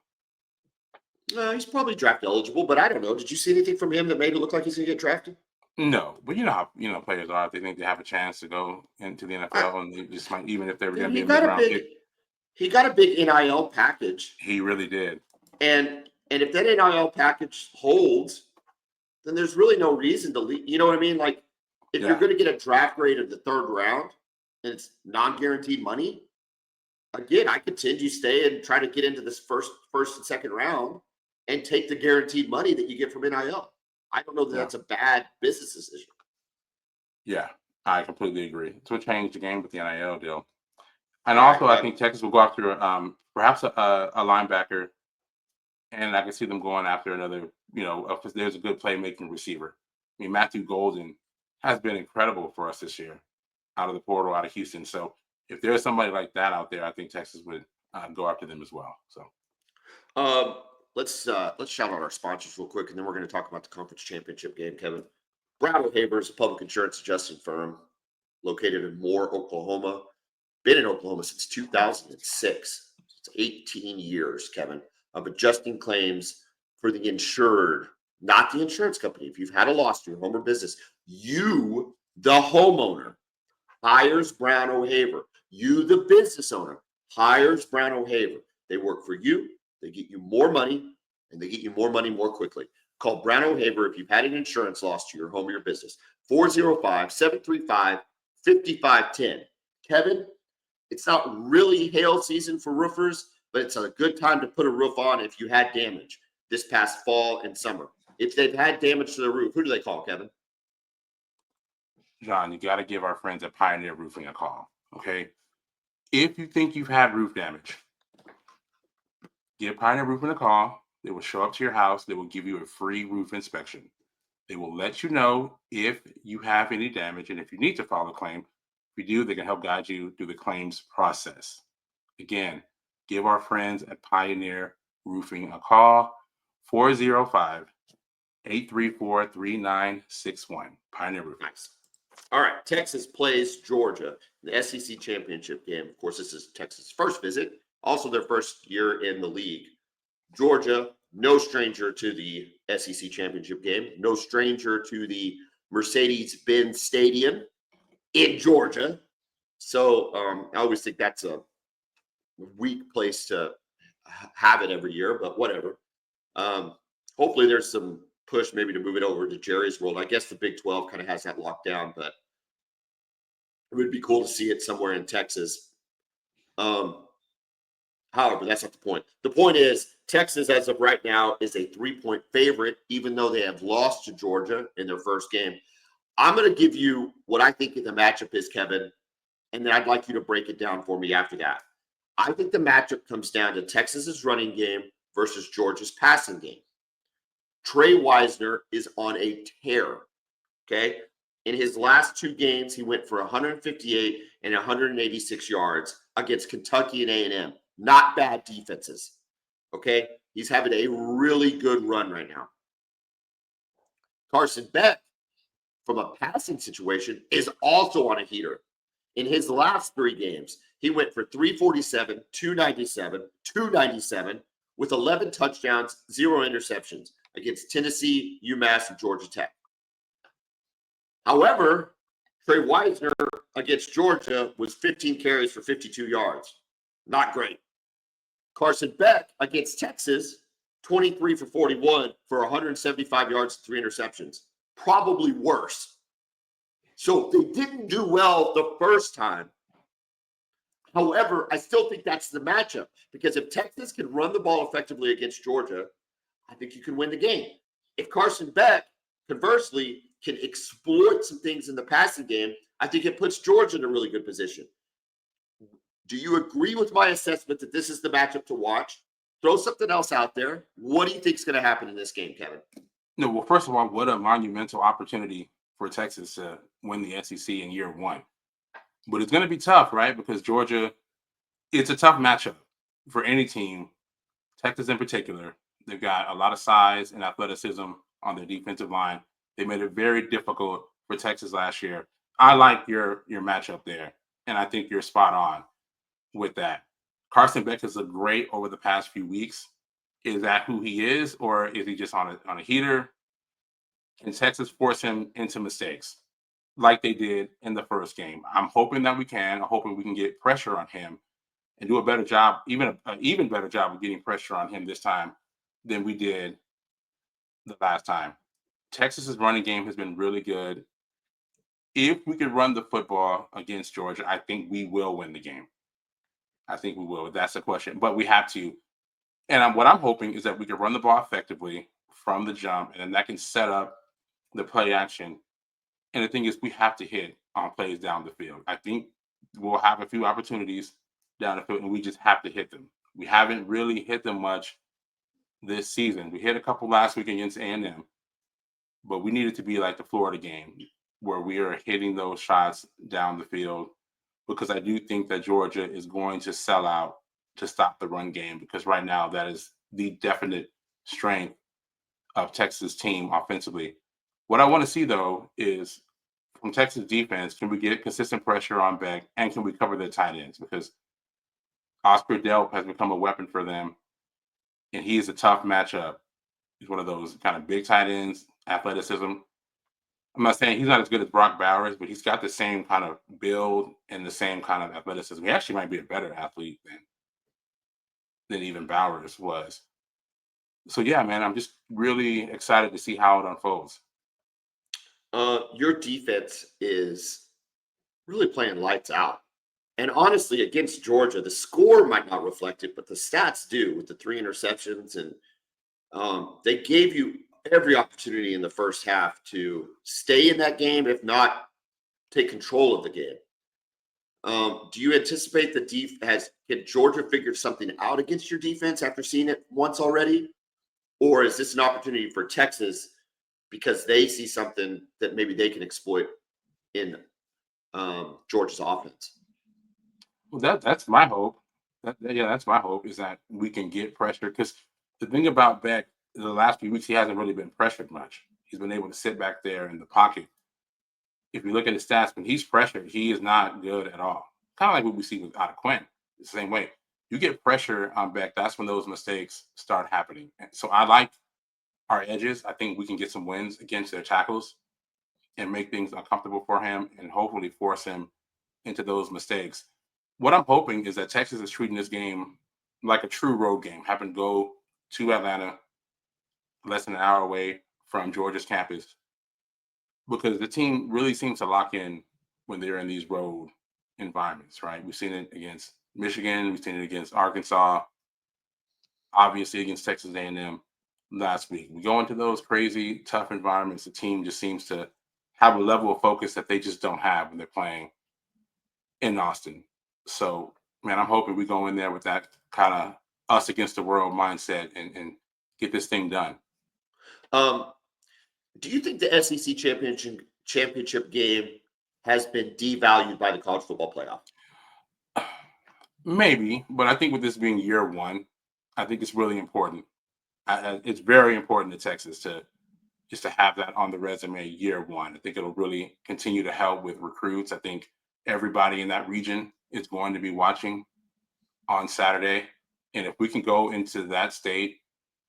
No, he's probably draft eligible, but I don't know. Did you see anything from him that made it look like he's going to get drafted? No, but you know how players are. If they think they have a chance to go into the NFL, and they just might, even if they were going to be a mid-round pick. He got a big NIL package. He really did. And if that NIL package holds, then there's really no reason to leave. You know what I mean? Like, if you're going to get a draft grade of the 3rd round and it's non-guaranteed money, again, I contend you stay and try to get into this first and second round and take the guaranteed money that you get from NIL. I don't know that that's a bad business decision. Yeah, I completely agree. It's what changed the game with the NIL deal. And also, I think Texas will go after perhaps a linebacker, and I can see them going after another, if there's a good playmaking receiver. I mean, Matthew Golden has been incredible for us this year out of the portal, out of Houston. So if there's somebody like that out there, I think Texas would go after them as well. So let's shout out our sponsors real quick, and then we're going to talk about the conference championship game, Kevin. Brown O'Haver is a public insurance adjusting firm located in Moore, Oklahoma. Been in Oklahoma since 2006. It's 18 years, Kevin, of adjusting claims for the insured, not the insurance company. If you've had a loss to your home or business, you, the homeowner, hires Brown O'Haver. You, the business owner, hires Brown O'Haver. They work for you. They get you more money, and they get you more money more quickly. Call Brown O'Haver if you've had an insurance loss to your home or your business. 405-735-5510. Kevin, it's not really hail season for roofers, but it's a good time to put a roof on if you had damage this past fall and summer. If they've had damage to the roof, who do they call, Kevin? John, you got to give our friends at Pioneer Roofing a call, okay? If you think you've had roof damage, give Pioneer Roofing a call. They will show up to your house. They will give you a free roof inspection. They will let you know if you have any damage, and if you need to file a claim. If you do, they can help guide you through the claims process. Again, give our friends at Pioneer Roofing a call, 405-834-3961. Pioneer Roofing. Nice. All right, Texas plays Georgia in the SEC championship game. Of course, this is Texas' first visit, also their first year in the league. Georgia, no stranger to the SEC championship game, no stranger to the Mercedes-Benz Stadium in Georgia. So I always think that's a weak place to have it every year, but whatever. Hopefully there's some push maybe to move it over to Jerry's World. I guess the Big 12 kind of has that locked down, but it would be cool to see it somewhere in Texas. However, that's not the point. The point is Texas, as of right now, is a 3-point favorite, even though they have lost to Georgia in their first game. I'm going to give you what I think the matchup is, Kevin, and then I'd like you to break it down for me after that. I think the matchup comes down to Texas's running game versus Georgia's passing game. Trey Wisner is on a tear, okay? In his last 2 games, he went for 158 and 186 yards against Kentucky and A&M. Not bad defenses, okay? He's having a really good run right now. Carson Beck, from a passing situation, is also on a heater. In his last 3 games, he went for 347, 297, 297 with 11 touchdowns, 0 interceptions against Tennessee, UMass, and Georgia Tech. However, Trey Wisner against Georgia was 15 carries for 52 yards. Not great. Carson Beck against Texas, 23 for 41 for 175 yards and 3 interceptions. Probably worse. So they didn't do well the first time. However, I still think that's the matchup, because if Texas can run the ball effectively against Georgia, I think you can win the game. If Carson Beck, conversely, can exploit some things in the passing game, I think it puts Georgia in a really good position. Do you agree with my assessment that this is the matchup to watch? Throw something else out there. What do you think is going to happen in this game, Kevin? No, well, first of all, what a monumental opportunity for Texas to win the SEC in year 1. But it's going to be tough, right? Because Georgia, it's a tough matchup for any team, Texas in particular. They've got a lot of size and athleticism on their defensive line. They made it very difficult for Texas last year. I like your matchup there, and I think you're spot on with that. Carson Beck has looked great over the past few weeks. Is that who he is, or is he just on a heater? Can Texas force him into mistakes like they did in the first game? I'm hoping that we can. I'm hoping we can get pressure on him and do a better job, even an even better job of getting pressure on him this time than we did the last time. Texas's running game has been really good. If we could run the football against Georgia, I think we will win the game. I think we will. That's the question. But we have to. And what I'm hoping is that we can run the ball effectively from the jump, and then that can set up the play action. And the thing is, we have to hit on plays down the field. I think we'll have a few opportunities down the field, and we just have to hit them. We haven't really hit them much this season. We hit a couple last week against A&M, but we need it to be like the Florida game where we are hitting those shots down the field, because I do think that Georgia is going to sell out to stop the run game, because right now that is the definite strength of Texas team offensively. What I want to see, though, is from Texas defense, can we get consistent pressure on Beck, and can we cover their tight ends? Because Oscar Delp has become a weapon for them, and he is a tough matchup. He's one of those kind of big tight ends, athleticism. I'm not saying he's not as good as Brock Bowers, but he's got the same kind of build and the same kind of athleticism. He actually might be a better athlete than even Bowers was. So, yeah, man, I'm just really excited to see how it unfolds. Your defense is really playing lights out. And honestly, against Georgia, the score might not reflect it, but the stats do, with the 3 interceptions. And they gave you every opportunity in the first half to stay in that game, if not take control of the game. Do you anticipate can Georgia figure something out against your defense after seeing it once already? Or is this an opportunity for Texas because they see something that maybe they can exploit in Georgia's offense? Well, that's my hope. That's my hope, is that we can get pressure. Because the thing about Beck, the last few weeks, he hasn't really been pressured much. He's been able to sit back there in the pocket. If you look at his stats, when he's pressured, he is not good at all. Kind of like what we see with Quinn. The same way. You get pressure on Beck, that's when those mistakes start happening. And so I like our edges. I think we can get some wins against their tackles and make things uncomfortable for him and hopefully force him into those mistakes. What I'm hoping is that Texas is treating this game like a true road game, having to go to Atlanta, less than an hour away from Georgia's campus, because the team really seems to lock in when they're in these road environments, right? We've seen it against Michigan, we've seen it against Arkansas, obviously against Texas A&M last week. We go into those crazy, tough environments, the team just seems to have a level of focus that they just don't have when they're playing in Austin. So, man, I'm hoping we go in there with that kind of us against the world mindset and get this thing done. Do you think the SEC championship game has been devalued by the college football playoff? Maybe, but I think with this being year one, I think it's really important. It's very important to Texas to have that on the resume year one. I think it'll really continue to help with recruits. I think everybody in that region is going to be watching on Saturday. And if we can go into that state,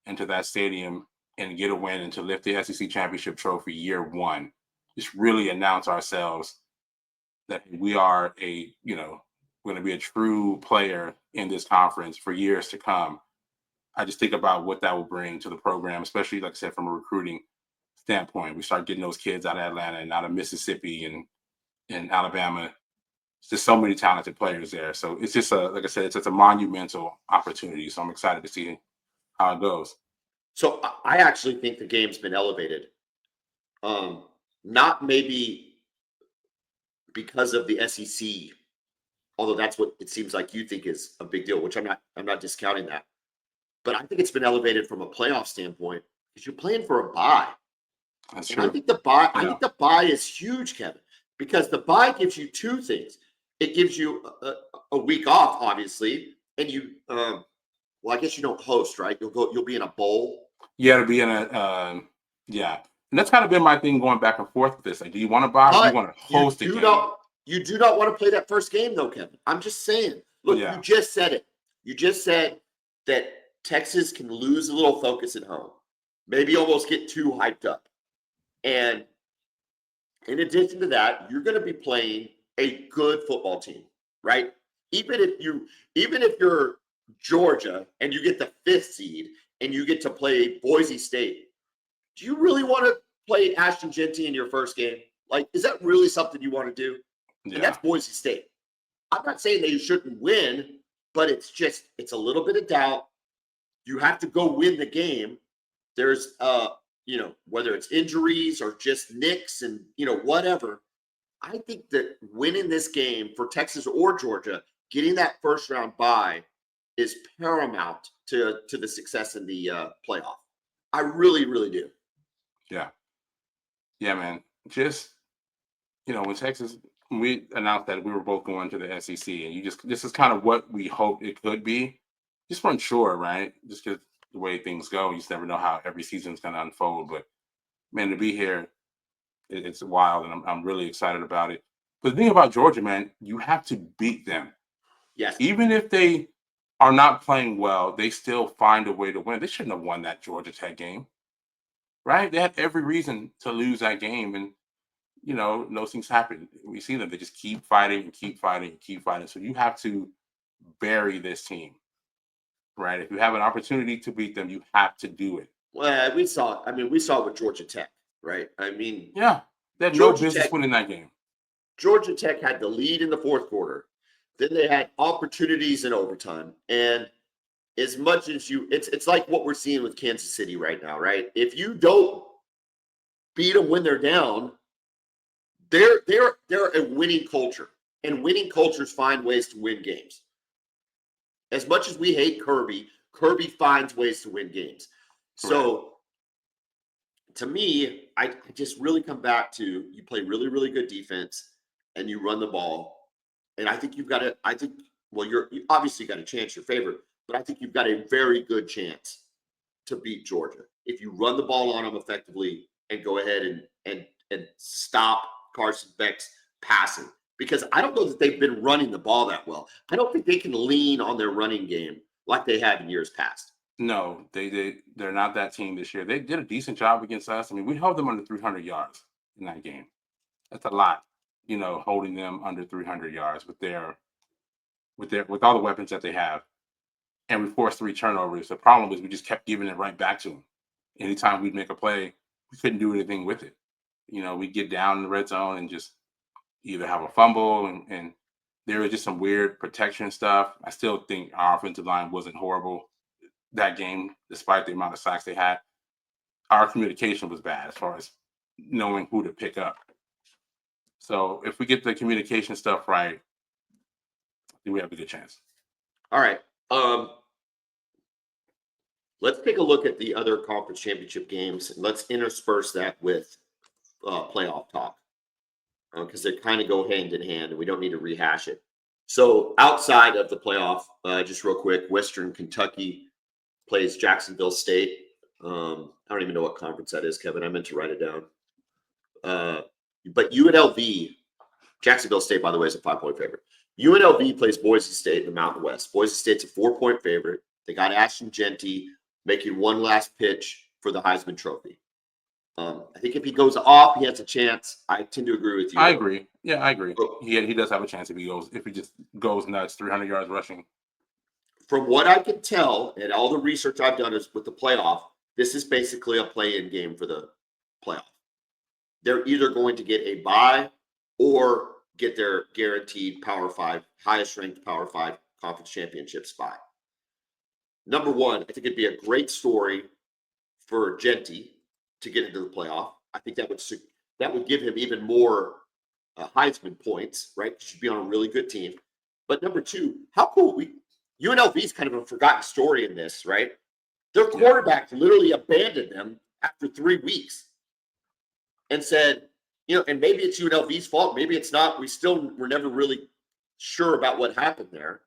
into that stadium, and get a win and to lift the SEC championship trophy year one, just really announce ourselves that we are going to be a true player in this conference for years to come. I just think about what that will bring to the program, especially, like I said, from a recruiting standpoint. We start getting those kids out of Atlanta and out of Mississippi and Alabama. There's just so many talented players there. So it's just like I said, it's a monumental opportunity. So I'm excited to see how it goes. So I actually think the game's been elevated. Not maybe because of the SEC, although that's what it seems like you think is a big deal, which I'm not discounting that. But I think it's been elevated from a playoff standpoint because you're playing for a bye. That's and true. I think the bye is huge, Kevin, because the bye gives you two things. It gives you a week off, obviously, and you Well, I guess you don't host, right? You'll be in a bowl. Yeah, to be in a yeah. And that's kind of been my thing going back and forth with this. Like, do you want to buy? Or do you But want to you host a do game? not you do not want to play that first game though, Kevin. I'm just saying. Look, you Yeah, just said it. You just said that Texas can lose a little focus at home. Maybe almost get too hyped up. And in addition to that, you're going to be playing a good football team, right? Even if you even if you're Georgia and you get the 5th seed and you get to play Boise State, do you really want to play Ashton Genty in your first game? Like, is that really something you want to do? And yeah, that's Boise State. I'm not saying that you shouldn't win, but it's a little bit of doubt. You have to go win the game. There's whether it's injuries or just nicks and whatever. I think that winning this game for Texas or Georgia, getting that first round bye is paramount to the success in the playoff. I really, really do. yeah, yeah, man. Just when we announced that we were both going to the SEC, and this is kind of what we hoped it could be. Just weren't sure, right? Just because the way things go, you just never know how every season's going to unfold. But man, to be here, it's wild, and I'm really excited about it. But the thing about Georgia, man, you have to beat them, Yes. even if they are not playing well. They still find a way to win. They shouldn't have won that Georgia Tech game, right? They had every reason to lose that game, and those things happen. We see them; they just keep fighting and keep fighting and keep fighting. So you have to bury this team, right? If you have an opportunity to beat them, you have to do it. Well, we saw. I mean, we saw with Georgia Tech, right? I mean, Yeah, they had no Georgia business Tech. winning that game. Georgia Tech had the lead in the fourth quarter. Then they had opportunities in overtime, and as much as it's like what we're seeing with Kansas City right now, right? If you don't beat them when they're down, they're a winning culture, and winning cultures find ways to win games. As much as we hate Kirby, Kirby finds ways to win games. Correct. So to me, I just really come back to you play really, really good defense and you run the ball. And I think you've got to, I think, well, you obviously got a chance your favorite, but I think you've got a very good chance to beat Georgia if you run the ball on them effectively and go ahead and stop Carson Beck's passing. Because I don't know that they've been running the ball that well. I don't think they can lean on their running game like they have in years past. No, they're not that team this year. They did a decent job against us. I mean, we held them under 300 yards in that game. That's a lot, holding them under 300 yards with all the weapons that they have. And we forced 3 turnovers. The problem was we just kept giving it right back to them. Anytime we'd make a play, we couldn't do anything with it. We'd get down in the red zone and just either have a fumble, and there was just some weird protection stuff. I still think our offensive line wasn't horrible that game, despite the amount of sacks they had. Our communication was bad as far as knowing who to pick up. So if we get the communication stuff right, then we have a good chance. All right. Let's take a look at the other conference championship games and let's intersperse that with playoff talk because they kind of go hand in hand and we don't need to rehash it. So outside of the playoff, just real quick, Western Kentucky plays Jacksonville State. I don't even know what conference that is, Kevin. I meant to write it down. But UNLV, Jacksonville State, by the way, is a 5-point favorite. UNLV plays Boise State in the Mountain West. Boise State's a 4-point favorite. They got Ashton Genty making one last pitch for the Heisman Trophy. I think if he goes off, he has a chance. I tend to agree with you. I agree. Yeah, I agree. He does have a chance if he just goes nuts, 300 yards rushing. From what I can tell, and all the research I've done is with the playoff, this is basically a play-in game for the playoff. They're either going to get a bye or get their guaranteed Power 5, highest ranked Power 5 conference championship spot. Number one, I think it'd be a great story for Genty to get into the playoff. I think that would give him even more Heisman points, right? Because you'd be on a really good team. But number two, how cool UNLV is kind of a forgotten story in this, right? Their quarterback literally abandoned them after 3 weeks and said, and maybe it's UNLV's fault, maybe it's not. We're never really sure about what happened there.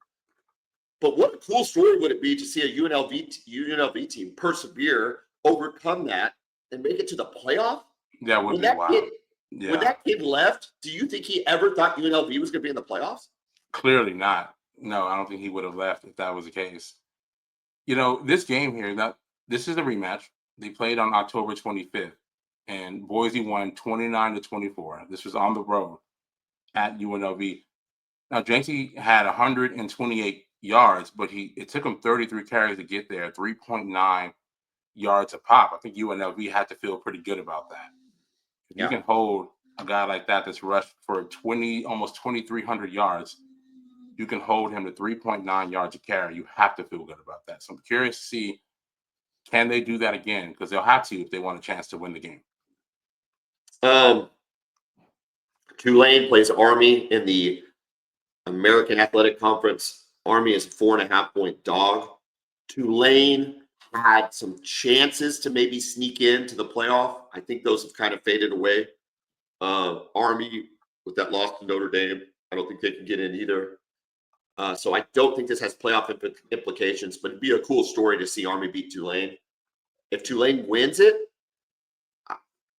But what a cool story would it be to see a UNLV team persevere, overcome that, and make it to the playoff? That would When be that wild. kid when Yeah, that kid left, do you think he ever thought UNLV was going to be in the playoffs? clearly not. No, I don't think he would have left if that was the case. This game here, this is a rematch. They played on October 25th, and Boise won 29-24. This was on the road at UNLV. Now, Janky had 128 yards, but it took him 33 carries to get there, 3.9 yards a pop. I think UNLV had to feel pretty good about that. If you Yeah. can hold a guy like that that's rushed for almost 2,300 yards, you can hold him to 3.9 yards a carry. You have to feel good about that. So I'm curious to see, can they do that again? Because they'll have to if they want a chance to win the game. Tulane plays Army in the American Athletic Conference. Army is a 4.5-point dog. Tulane had some chances to maybe sneak into the playoff. I think those have kind of faded away. Army, with that loss to Notre Dame, I don't think they can get in either. So I don't think this has playoff implications, but it'd be a cool story to see Army beat Tulane. If Tulane wins it,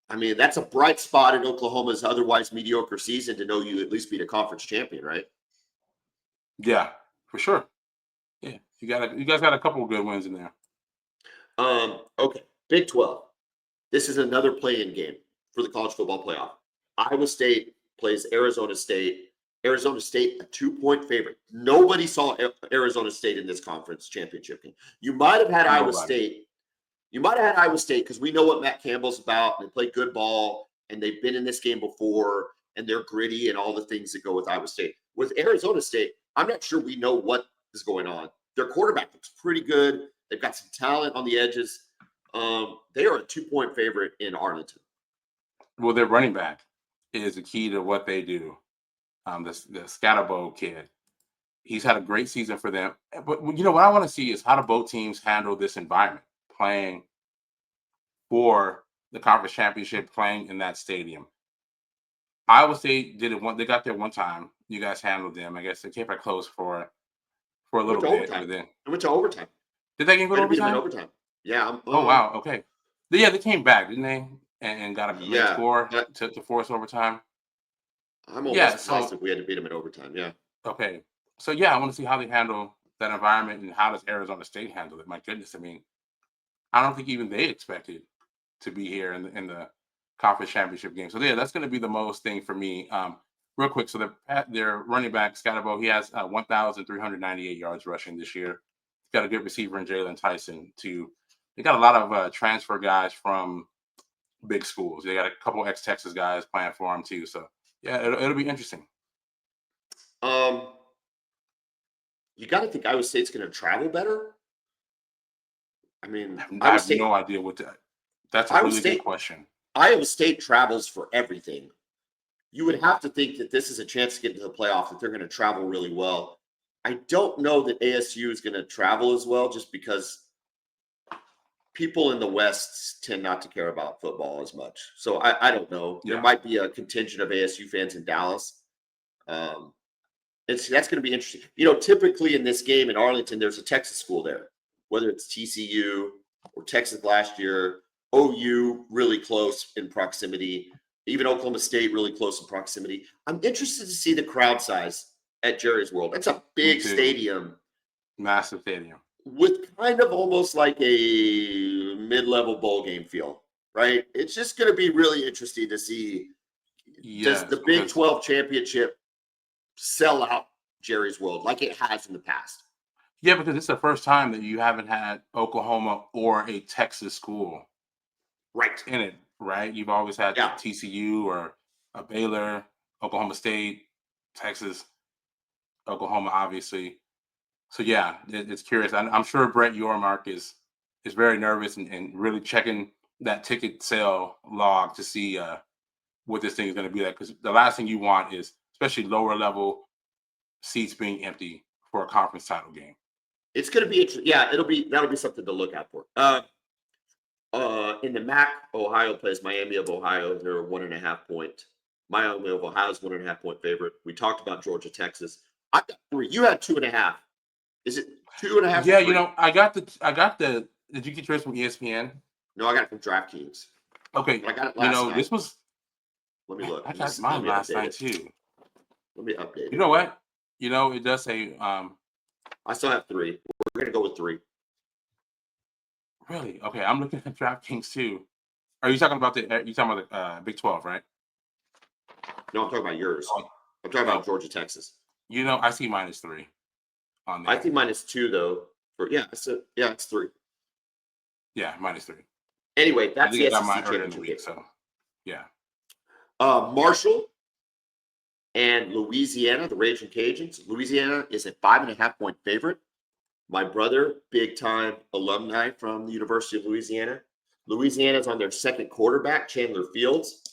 I mean, that's a bright spot in Oklahoma's otherwise mediocre season to know you at least beat a conference champion, right? Yeah, for sure. Yeah, you guys got a couple of good wins in there. Okay, Big 12. This is another play-in game for the college football playoff. Iowa State plays Arizona State. Arizona State, a 2-point favorite. Nobody saw Arizona State in this conference championship game. You might have had Iowa State. You might have had Iowa State because we know what Matt Campbell's about. They play good ball, and they've been in this game before, and they're gritty and all the things that go with Iowa State. With Arizona State, I'm not sure we know what is going on. Their quarterback looks pretty good. They've got some talent on the edges. They are a 2-point favorite in Arlington. Well, their running back is the key to what they do. The Scatterbo kid. He's had a great season for them. But what I want to see is how do both teams handle this environment, playing for the conference championship, playing in that stadium. Iowa State did it they got there one time. You guys handled them. I guess they kept it close for a little bit. But then It went to overtime. did that game go to overtime? Overtime. Yeah. Oh wow. Okay. Yeah, they came back, didn't they? And got a late score to force overtime. I'm almost positive we had to beat them in overtime. Yeah. Okay. So yeah, I want to see how they handle that environment and how does Arizona State handle it. My goodness, I mean, I don't think even they expected to be here in the conference championship game. So yeah, that's going to be the most thing for me. Real quick, so their running back Scatterbo, he has 1,398 yards rushing this year. He's got a good receiver in Jalen Tyson too. They got a lot of transfer guys from big schools. They got a couple ex-Texas guys playing for them too. So yeah, it'll be interesting. You got to think Iowa State's going to travel better. I mean, I have no idea what that. That's a really good question. Iowa State travels for everything. You would have to think that this is a chance to get into the playoff, that they're going to travel really well. I don't know that ASU is going to travel as well just because people in the West tend not to care about football as much. So I don't know. Yeah. There might be a contingent of ASU fans in Dallas. That's going to be interesting. Typically in this game in Arlington, there's a Texas school there, whether it's TCU or Texas last year, OU really close in proximity, even Oklahoma State really close in proximity. I'm interested to see the crowd size at Jerry's World. That's a big stadium. Massive stadium. With kind of almost like a mid-level bowl game feel, right? It's just going to be really interesting to see, does the Big 12 championship sell out Jerry's World like it has in the past? Yeah, because it's the first time that you haven't had Oklahoma or a Texas school in it, right? You've always had TCU or a Baylor, Oklahoma State, Texas, Oklahoma, obviously. So yeah, it's curious. I'm sure Brett Yormark is very nervous and really checking that ticket sale log to see what this thing is going to be like. Because the last thing you want is, especially lower level seats being empty for a conference title game. It's going to be interesting. Yeah, that'll be something to look out for. In the MAC, Ohio plays Miami of Ohio. They're a 1.5-point. Miami of Ohio is 1.5-point favorite. We talked about Georgia, Texas. I've got 3. You had 2.5 Is it 2.5? Yeah, I got the. Did you get yours from ESPN? No, I got it from DraftKings. Okay, But I got it last night. this was. Let me look. I got mine last night too. Let me update it. You know what? It does say. I still have 3. We're gonna go with 3. Really? Okay, I'm looking at DraftKings too. Are you talking about the Big 12, right? No, I'm talking about yours. I'm talking about Georgia, Texas. I see -3 on there. I think -2 though. It's 3. Yeah, -3. Anyway, that's the I got mine SEC earlier in the championship week, game. so yeah. Marshall and Louisiana, the Raging Cajuns. Louisiana is a 5.5-point favorite. My brother, big time alumni from the University of Louisiana. Louisiana's on their second quarterback, Chandler Fields,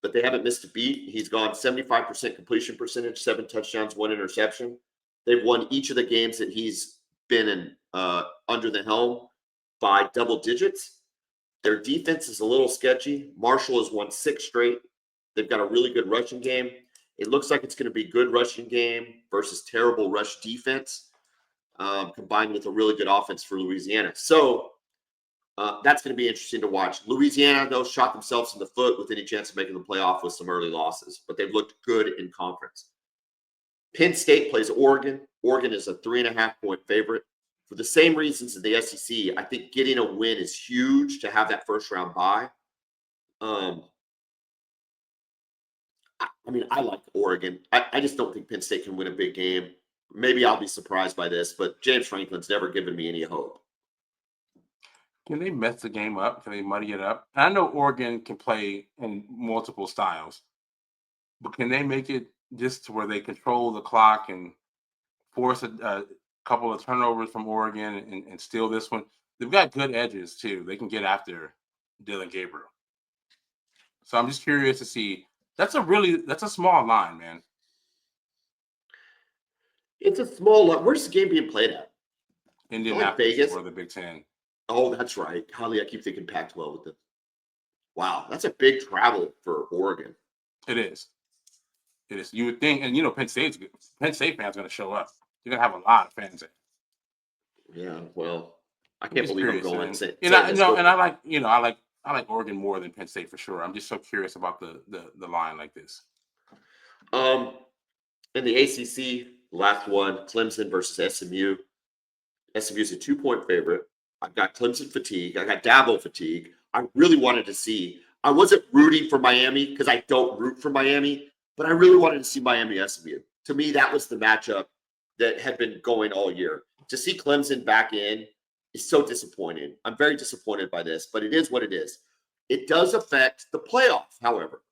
but they haven't missed a beat. He's gone 75% completion percentage, 7 touchdowns, 1 interception. They've won each of the games that he's been in under the helm by double digits. Their defense is a little sketchy. Marshall has won 6 straight. They've got a really good rushing game. It looks like it's going to be good rushing game versus terrible rush defense, combined with a really good offense for Louisiana. So that's going to be interesting to watch. Louisiana, though, shot themselves in the foot with any chance of making the playoff with some early losses, but they've looked good in conference. Penn State plays Oregon. Oregon is a 3.5-point favorite. For the same reasons as the SEC, I think getting a win is huge to have that first-round bye. I like Oregon. I just don't think Penn State can win a big game. Maybe I'll be surprised by this, but James Franklin's never given me any hope. Can they mess the game up? Can they muddy it up? I know Oregon can play in multiple styles, but can they make it just to where they control the clock and force a couple of turnovers from Oregon and steal this one? They've got good edges too. They can get after Dylan Gabriel. So I'm just curious to see. That's a small line, man. It's a small line. Where's the game being played at? Indianapolis is where the Big Ten. Oh, that's right. Holly, I keep thinking Pac-12 with them. Wow, that's a big travel for Oregon. It is. It is. You would think, and Penn State fans are going to show up. You're going to have a lot of fans there. Yeah, well, I can't believe I'm going. I like Oregon more than Penn State for sure. I'm just so curious about the line like this. In the ACC, last one, Clemson versus SMU. SMU is a 2-point favorite. I've got Clemson fatigue. I got Dabo fatigue. I really wanted to see. I wasn't rooting for Miami because I don't root for Miami, but I really wanted to see Miami SMU. To me, that was the matchup that had been going all year. To see Clemson back in is so disappointing. I'm very disappointed by this, but it is what it is. It does affect the playoff, however.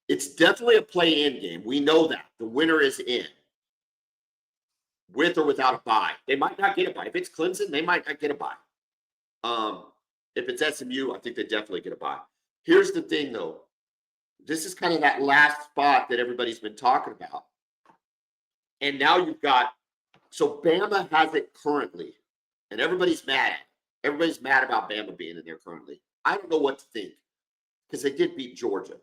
It's definitely a play-in game. We know that. The winner is in. With or without a bye. They might not get a bye. If it's Clemson, they might not get a bye. If it's SMU, I think they definitely get a bye. Here's the thing, though. This is kind of that last spot that everybody's been talking about. And now you've got, so Bama has it currently, and everybody's mad at it. Everybody's mad about Bama being in there currently. I don't know what to think because they did beat Georgia.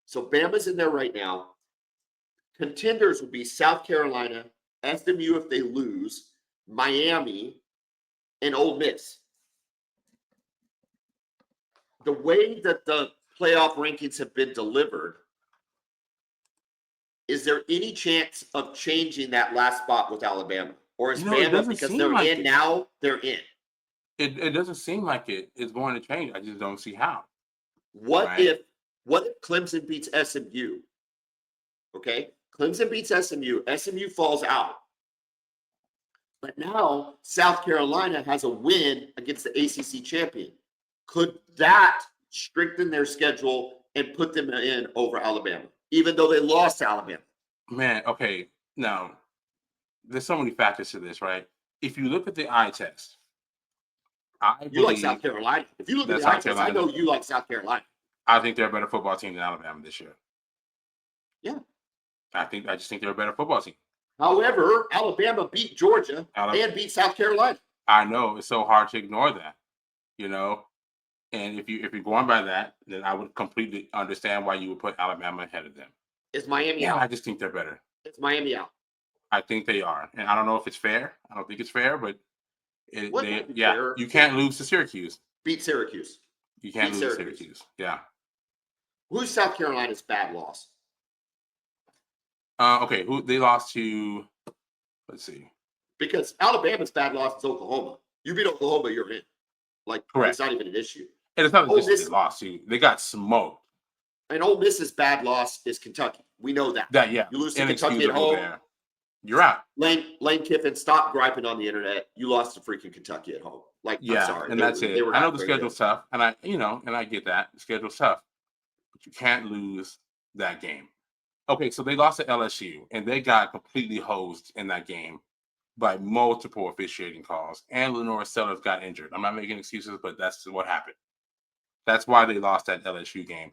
So Bama's in there right now. Contenders would be South Carolina, SMU if they lose, Miami, and Ole Miss. The way that the playoff rankings have been delivered, is there any chance of changing that last spot with Alabama? Or is Bama, because they're like in now, they're in? It doesn't seem like it is going to change. I just don't see how. What if Clemson beats SMU? Okay? Clemson beats SMU. SMU falls out. But now South Carolina has a win against the ACC champion. Could that strengthen their schedule and put them in over Alabama, even though they lost to Alabama? Man, okay. Now, there's so many factors to this, right? If you look at the eye test, you like South Carolina. If you look at the eye test, I know you like South Carolina. I think they're a better football team than Alabama this year. Yeah. I just think they're a better football team. However, Alabama beat Georgia and beat South Carolina. I know. It's so hard to ignore that, And if you're going by that, then I would completely understand why you would put Alabama ahead of them. Is Miami out? I just think they're better. It's Miami out. I think they are, and I don't know if it's fair. I don't think it's fair, but What would be fair? you can't lose to Syracuse. Beat Syracuse. You can't Beat lose to Syracuse. Syracuse. Yeah. Who's South Carolina's bad loss? Okay. Who they lost to? Let's see. Because Alabama's bad loss is Oklahoma. You beat Oklahoma, you're in. Like, Correct. it's not even an issue. And it's not Ole just Miss- they lost to. They got smoked. And Ole Miss's bad loss is Kentucky. We know that. Yeah. You lose to Kentucky at Inexcusable home. there. You're out. Lane Kiffin, stop griping on the internet. You lost to freaking Kentucky at home. Like, Yeah, I'm sorry. and They that's were- it. they were I know not the very schedule's good. tough, and I get that the schedule's tough, but you can't lose that game. Okay, so they lost to LSU, and they got completely hosed in that game by multiple officiating calls, and Lenore Sellers got injured. I'm not making excuses, but that's what happened. That's why they lost that LSU game.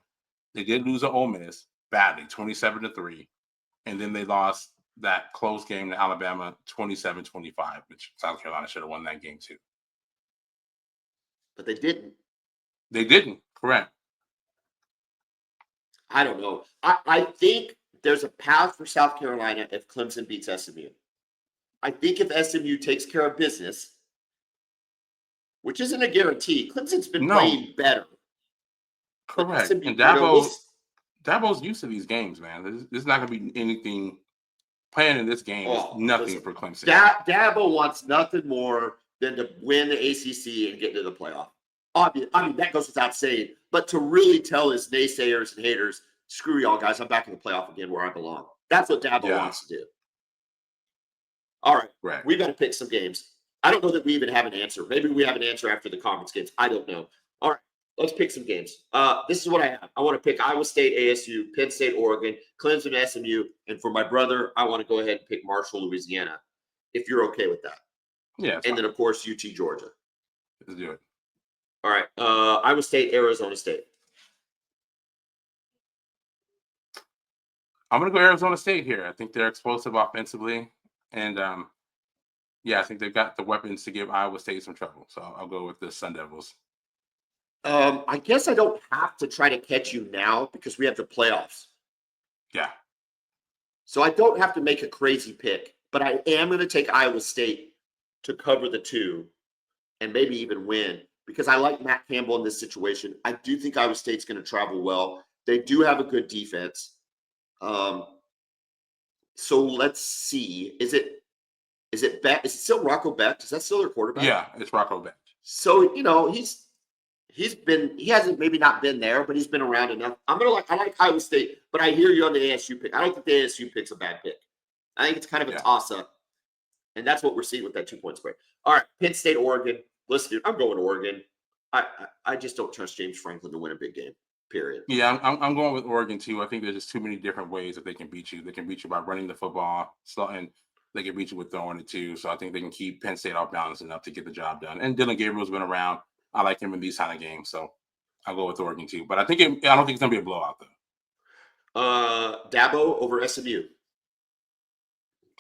They did lose to Ole Miss badly, 27-3, and then they lost that close game to Alabama, 27-25, which South Carolina should have won that game too. But they didn't. They didn't. Correct. I don't know. I think there's a path for South Carolina if Clemson beats SMU. I think if SMU takes care of business, which isn't a guarantee, Clemson's been playing better. But Correct. SMU, And you know, Dabo's used to these games, man. There's not going to be anything playing in this game. Is nothing for Clemson. Dabo wants nothing more than to win the ACC and get to the playoff. Obviously, I mean, that goes without saying. But to really tell his naysayers and haters, screw y'all guys, I'm back in the playoff again where I belong. That's what Dabo wants to do. All right. We've got to pick some games. I don't know that we even have an answer. Maybe we have an answer after the conference games. I don't know. All right. Let's pick some games. This is what I have. I want to pick Iowa State, ASU, Penn State, Oregon, Clemson, SMU. And for my brother, I want to go ahead and pick Marshall, Louisiana, if you're okay with that. Yeah. And then, of course, UT, Georgia. Let's do it. All right. Iowa State, Arizona State. I'm going to go Arizona State here. I think they're explosive offensively. And, I think they've got the weapons to give Iowa State some trouble. So I'll go with the Sun Devils. I guess I don't have to try to catch you now because we have the playoffs. Yeah. So I don't have to make a crazy pick, but I am going to take Iowa State to cover the 2 and maybe even win because I like Matt Campbell in this situation. I do think Iowa State's going to travel well. They do have a good defense. So let's see. Is it Beck? Is it still Rocco Beck? Is that still their quarterback? Yeah, it's Rocco Beck. So, he hasn't maybe not been there, but he's been around enough. I like Iowa State, but I hear you on the ASU pick. I don't think the ASU pick's a bad pick. I think it's kind of a toss-up. And that's what we're seeing with that 2-point spread. All right, Penn State, Oregon. Listen, dude, I'm going to Oregon. I just don't trust James Franklin to win a big game, period. Yeah, I'm going with Oregon, too. I think there's just too many different ways that they can beat you. They can beat you by running the football, and they can beat you with throwing it, too. So I think they can keep Penn State off balance enough to get the job done. And Dylan Gabriel's been around. I like him in these kind of games, so I'll go with Oregon too. But I don't think it's gonna be a blowout though. Dabo over SMU.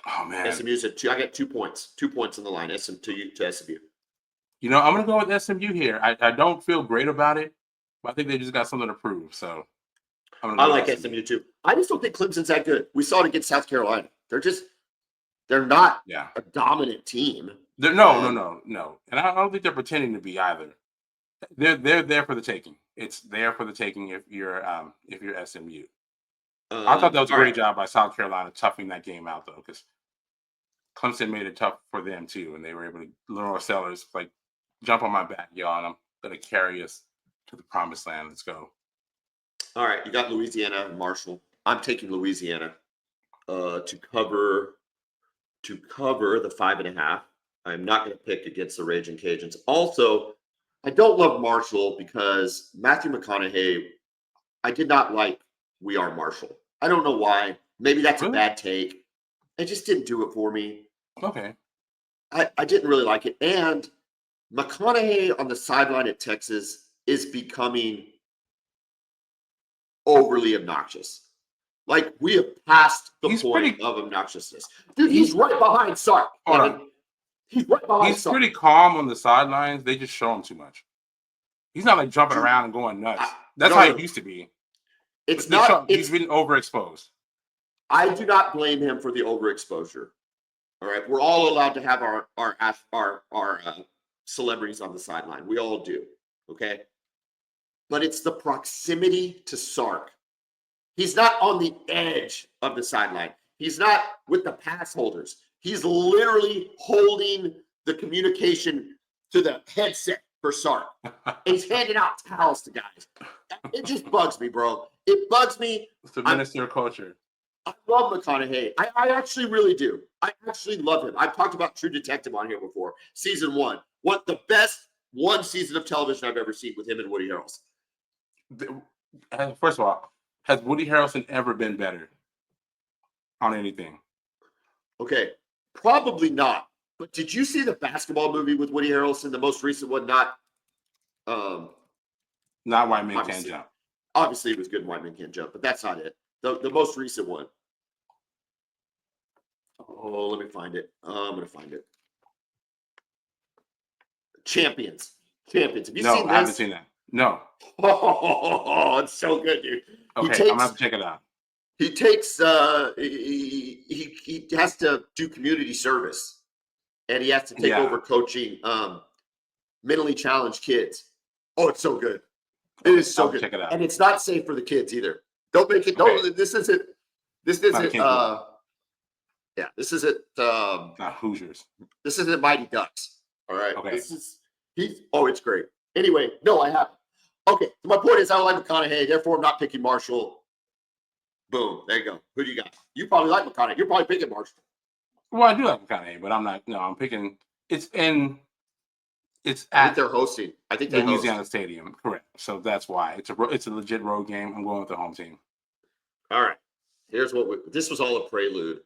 Oh man, SMU's at 2. I got 2 points. 2 points on the line. SMU to SMU. I'm gonna go with SMU here. I don't feel great about it, but I think they just got something to prove. So I like SMU too. I just don't think Clemson's that good. We saw it against South Carolina. They're not a dominant team. No. And I don't think they're pretending to be either. They're there for the taking. It's there for the taking if you're SMU. I thought that was a great job by South Carolina toughing that game out though, because Clemson made it tough for them too, and they were able to Lenore Sellers like jump on my back, y'all, and I'm gonna carry us to the promised land. Let's go. All right, you got Louisiana and Marshall. I'm taking Louisiana to cover the 5.5. I'm not going to pick against the Raging Cajuns. Also, I don't love Marshall because Matthew McConaughey, I did not like We Are Marshall. I don't know why. Maybe that's a bad take. It just didn't do it for me. Okay. I didn't really like it. And McConaughey on the sideline at Texas is becoming overly obnoxious. Like, we have passed the point of obnoxiousness. Dude, he's right behind Sark. He's right behind Sark. He's pretty calm on the sidelines. They just show him too much. He's not like jumping around and going nuts. That's how he used to be. He's been overexposed. I do not blame him for the overexposure. All right, we're all allowed to have our celebrities on the sideline. We all do. Okay, but it's the proximity to Sark. He's not on the edge of the sideline. He's not with the pass holders. He's literally holding the communication to the headset for Sark. And he's handing out towels to guys. It just bugs me, bro. It bugs me. It's the minister of culture. I love McConaughey. I actually really do. I actually love him. I've talked about True Detective on here before. Season 1. What the best one season of television I've ever seen with him and Woody Harrelson. First of all, has Woody Harrelson ever been better on anything? Okay, probably not. But did you see the basketball movie with Woody Harrelson, the most recent one? Not White Men Can't Jump. Obviously, it was good in White Men Can't Jump, but that's not it. The most recent one. Oh, let me find it. I'm going to find it. Champions. Have you seen this? No, I haven't seen that. No. Oh, it's so good, dude. Okay, I'm going to have to check it out. He takes, he has to do community service, and he has to take over coaching mentally challenged kids. Oh, it's so good. It is so good. Check it out. And it's not safe for the kids either. Don't make it, this isn't, this isn't not Hoosiers. This isn't Mighty Ducks. All right. Okay. It's great. Anyway, no, I haven't. Okay. So my point is I don't like McConaughey, therefore I'm not picking Marshall. Boom. There you go. Who do you got? You probably like McConaughey. You're probably picking Marshall. Well, I do like McConaughey, but I'm not. No, I'm picking. It's at. I think they're hosting. I think they're Louisiana Stadium. Correct. So that's why it's a legit road game. I'm going with the home team. All right. Here's what this was all a prelude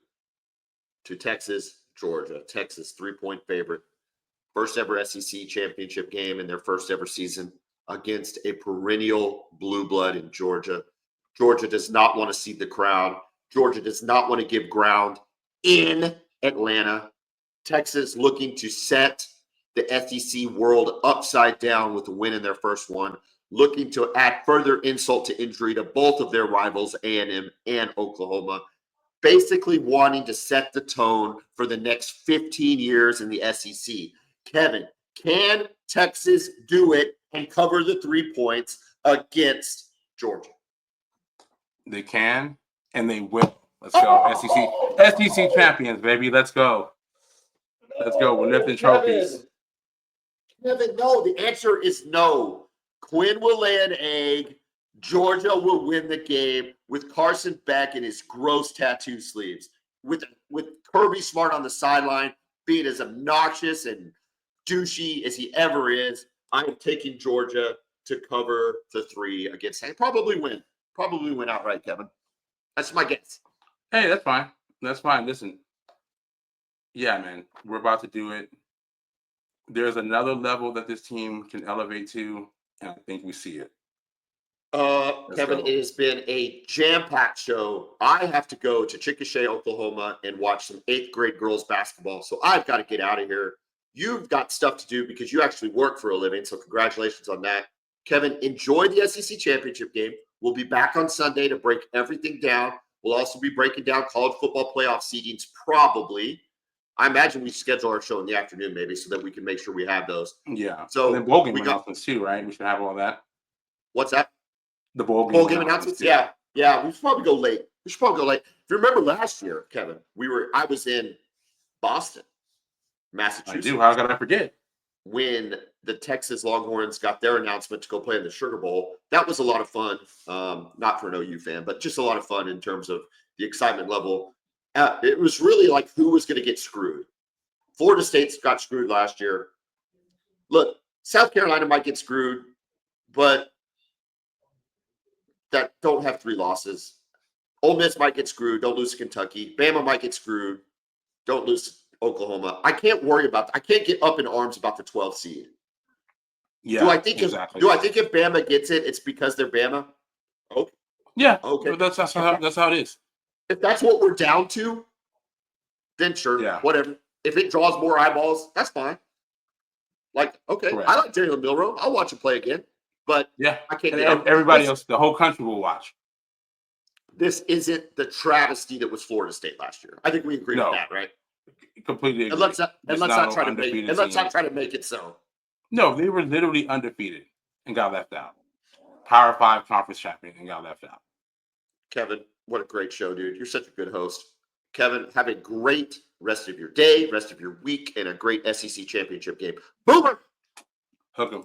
to Texas, Georgia. Texas 3-point favorite. First ever SEC championship game in their first ever season against a perennial blue blood in Georgia. Georgia does not want to cede the crown. Georgia does not want to give ground in Atlanta. Texas looking to set the SEC world upside down with a win in their first one, looking to add further insult to injury to both of their rivals, A&M and Oklahoma, basically wanting to set the tone for the next 15 years in the SEC. Kevin, can Texas do it and cover the 3 points against Georgia? They can, and they will. Let's go. SEC champions, baby. Let's go. Let's go. We're lifting trophies. Kevin, no. The answer is no. Quinn will lay an egg. Georgia will win the game with Carson Beck in his gross tattoo sleeves. With Kirby Smart on the sideline, being as obnoxious and douchey as he ever is, I am taking Georgia to cover the 3 against probably win. Probably win outright, Kevin. That's my guess. Hey, that's fine. That's fine. Listen. Yeah, man. We're about to do it. There's another level that this team can elevate to, and I think we see it. Kevin, it has been a jam-packed show. I have to go to Chickasha, Oklahoma, and watch some 8th grade girls basketball, so I've got to get out of here. You've got stuff to do because you actually work for a living, so congratulations on that. Kevin, enjoy the SEC championship game. We'll be back on Sunday to break everything down. We'll also be breaking down college football playoff seedings probably. I imagine we schedule our show in the afternoon maybe so that we can make sure we have those. Yeah. So and then bowl game announcements too, right? We should have all that. What's that? The bowl game announcements? Yeah. We should probably go late. If you remember last year, Kevin, I was in Boston, Massachusetts. I do. How could I forget? When the Texas Longhorns got their announcement to go play in the Sugar Bowl. That was a lot of fun. Not for an OU fan, but just a lot of fun in terms of the excitement level. It was really like who was going to get screwed. Florida State got screwed last year. Look, South Carolina might get screwed, but that don't have 3 losses. Ole Miss might get screwed. Don't lose to Kentucky. Bama might get screwed. Don't lose to Oklahoma. I can't worry about that. I can't get up in arms about the 12th seed. Yeah. Do I think if Bama gets it, it's because they're Bama? Okay. Yeah. Okay. That's how it is. If that's what we're down to, then sure. Yeah. Whatever. If it draws more eyeballs, that's fine. Like, okay. Correct. I like Jalen Milroe. I'll watch him play again. But yeah, I can't. Everybody else, the whole country will watch. This isn't the travesty that was Florida State last year. I think we agree with that, right? Completely agree. And let's not try to undefeated make it so. No, they were literally undefeated and got left out. Power 5 conference champion and got left out. Kevin, what a great show, dude. You're such a good host. Kevin, have a great rest of your day, rest of your week, and a great SEC championship game. Boomer! Hook 'em.